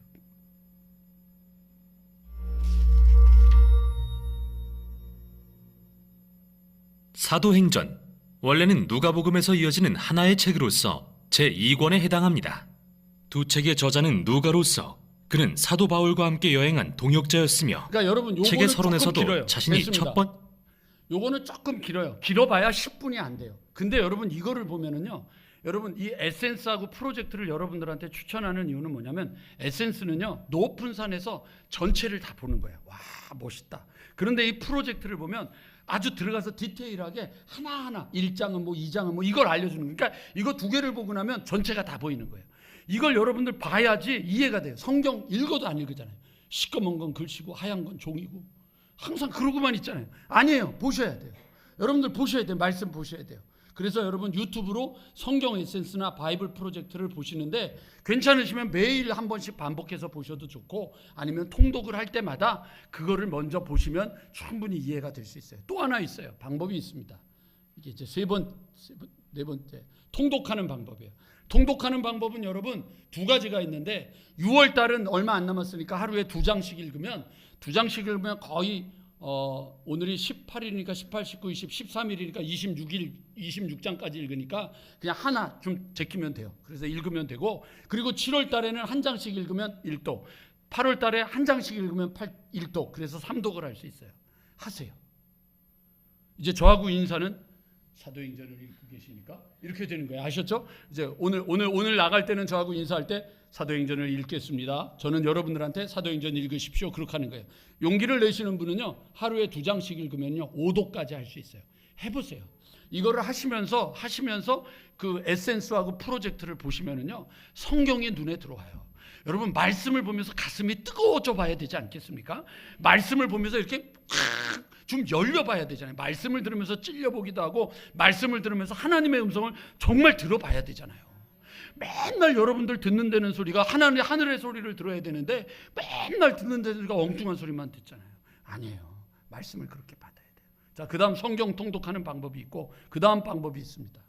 Speaker 3: 사도행전, 원래는 누가복음에서 이어지는 하나의 책으로서 제2권에 해당합니다. 두 책의 저자는 누가로서 그는 사도 바울과 함께 여행한 동역자였으며
Speaker 1: 그러니까 여러분
Speaker 3: 책의 서론에서도 자신이 첫 번
Speaker 1: 요거는 조금 길어요. 길어봐야 10분이 안 돼요. 근데 여러분 이거를 보면은요. 여러분 이 에센스하고 프로젝트를 여러분들한테 추천하는 이유는 뭐냐면 에센스는요. 높은 산에서 전체를 다 보는 거예요. 와 멋있다. 그런데 이 프로젝트를 보면 아주 들어가서 디테일하게 하나하나 1장은 뭐 2장은 뭐 이걸 알려주는 거예요. 그러니까 이거 두 개를 보고 나면 전체가 다 보이는 거예요. 이걸 여러분들 봐야지 이해가 돼요. 성경 읽어도 안 읽으잖아요. 시꺼먼 건 글씨고 하얀 건 종이고 항상 그러고만 있잖아요. 아니에요. 보셔야 돼요. 여러분들 보셔야 돼요. 말씀 보셔야 돼요. 그래서 여러분 유튜브로 성경 에센스나 바이블 프로젝트를 보시는데 괜찮으시면 매일 한 번씩 반복해서 보셔도 좋고 아니면 통독을 할 때마다 그거를 먼저 보시면 충분히 이해가 될 수 있어요. 또 하나 있어요. 방법이 있습니다. 이게 이제 네 번째 통독하는 방법이에요. 통독하는 방법은 여러분 두 가지가 있는데 6월 달은 얼마 안 남았으니까 하루에 2장씩 읽으면 거의 오늘이 18일이니까 18, 19, 20, 13일이니까 26장까지 읽으니까 그냥 하나 좀 제끼면 돼요. 그래서 읽으면 되고 그리고 7월 달에는 한 장씩 읽으면 1독 8월 달에 한 장씩 읽으면 1독 그래서 3독을 할 수 있어요. 하세요. 이제 저하고 인사는 사도행전을 읽고 계시니까 이렇게 되는 거예요. 아셨죠? 이제 오늘 나갈 때는 저하고 인사할 때 사도행전을 읽겠습니다. 저는 여러분들한테 사도행전 읽으십시오. 그렇게 하는 거예요. 용기를 내시는 분은요. 하루에 2장씩 읽으면요. 5독까지 할 수 있어요. 해보세요. 이거를 하시면서 그 에센스하고 프로젝트를 보시면은요. 성경이 눈에 들어와요. 여러분 말씀을 보면서 가슴이 뜨거워져 봐야 되지 않겠습니까? 말씀을 보면서 이렇게 좀 열려봐야 되잖아요. 말씀을 들으면서 찔려보기도 하고 말씀을 들으면서 하나님의 음성을 정말 들어봐야 되잖아요. 맨날 여러분들 듣는 데는 소리가 하늘의 소리를 들어야 되는데 맨날 듣는 데는 소리가 엉뚱한 소리만 듣잖아요. 아니에요. 말씀을 그렇게 받아야 돼요. 자, 그 다음 성경 통독하는 방법이 있고 그 다음 방법이 있습니다.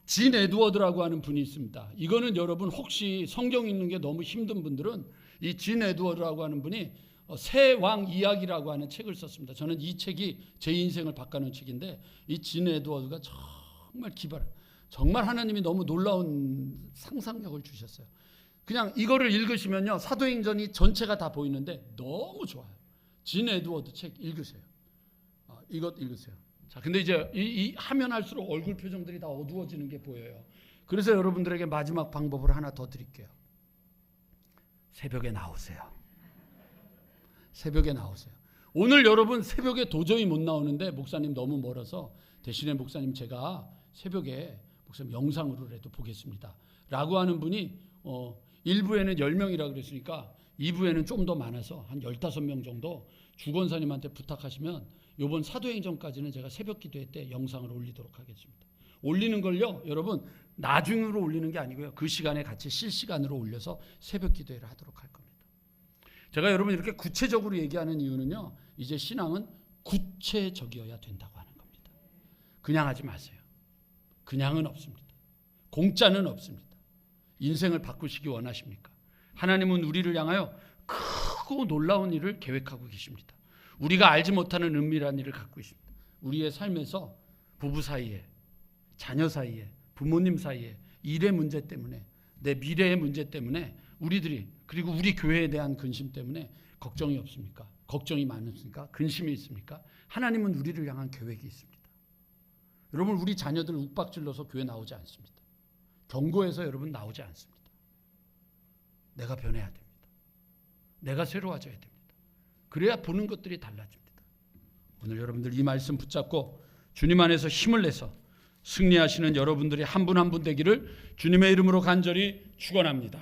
Speaker 1: 진 에드워드라고 하는 분이 있습니다. 이거는 여러분 혹시 성경 읽는 게 너무 힘든 분들은 이 진 에드워드라고 하는 분이 새 왕 이야기라고 하는 책을 썼습니다. 저는 이 책이 제 인생을 바꿔놓은 책인데 이 진 에드워드가 정말 정말 하나님이 너무 놀라운 상상력을 주셨어요. 그냥 이거를 읽으시면요. 사도행전이 전체가 다 보이는데 너무 좋아요. 진 에드워드 책 읽으세요. 이것 읽으세요. 자, 근데 이제 이 하면 할수록 얼굴 표정들이 다 어두워지는 게 보여요. 그래서 여러분들에게 마지막 방법을 하나 더 드릴게요. 새벽에 나오세요. 새벽에 나오세요. 오늘 여러분 새벽에 도저히 못 나오는데 목사님 너무 멀어서 대신에 목사님 제가 새벽에 목사님 영상으로라도 보겠습니다. 라고 하는 분이 1부에는 10명이라 그랬으니까 2부에는 좀 더 많아서 한 15명 정도 주권사님한테 부탁하시면 이번 사도행전까지는 제가 새벽 기도회 때 영상을 올리도록 하겠습니다. 올리는 걸요 여러분 나중으로 올리는 게 아니고요. 그 시간에 같이 실시간으로 올려서 새벽 기도회를 하도록 할 겁니다. 제가 여러분 이렇게 구체적으로 얘기하는 이유는요. 이제 신앙은 구체적이어야 된다고 하는 겁니다. 그냥 하지 마세요. 그냥은 없습니다. 공짜는 없습니다. 인생을 바꾸시기 원하십니까? 하나님은 우리를 향하여 크고 놀라운 일을 계획하고 계십니다. 우리가 알지 못하는 은밀한 일을 갖고 있습니다. 우리의 삶에서 부부 사이에, 자녀 사이에, 부모님 사이에 일의 문제 때문에, 내 미래의 문제 때문에 우리들이, 그리고 우리 교회에 대한 근심 때문에 걱정이 없습니까? 걱정이 많습니까? 근심이 있습니까? 하나님은 우리를 향한 계획이 있습니다. 여러분, 우리 자녀들 욱박질러서 교회 나오지 않습니다. 경고해서 여러분 나오지 않습니다. 내가 변해야 됩니다. 내가 새로워져야 됩니다. 그래야 보는 것들이 달라집니다. 오늘 여러분들 이 말씀 붙잡고 주님 안에서 힘을 내서 승리하시는 여러분들이 한 분 한 분 되기를 주님의 이름으로 간절히 축원합니다.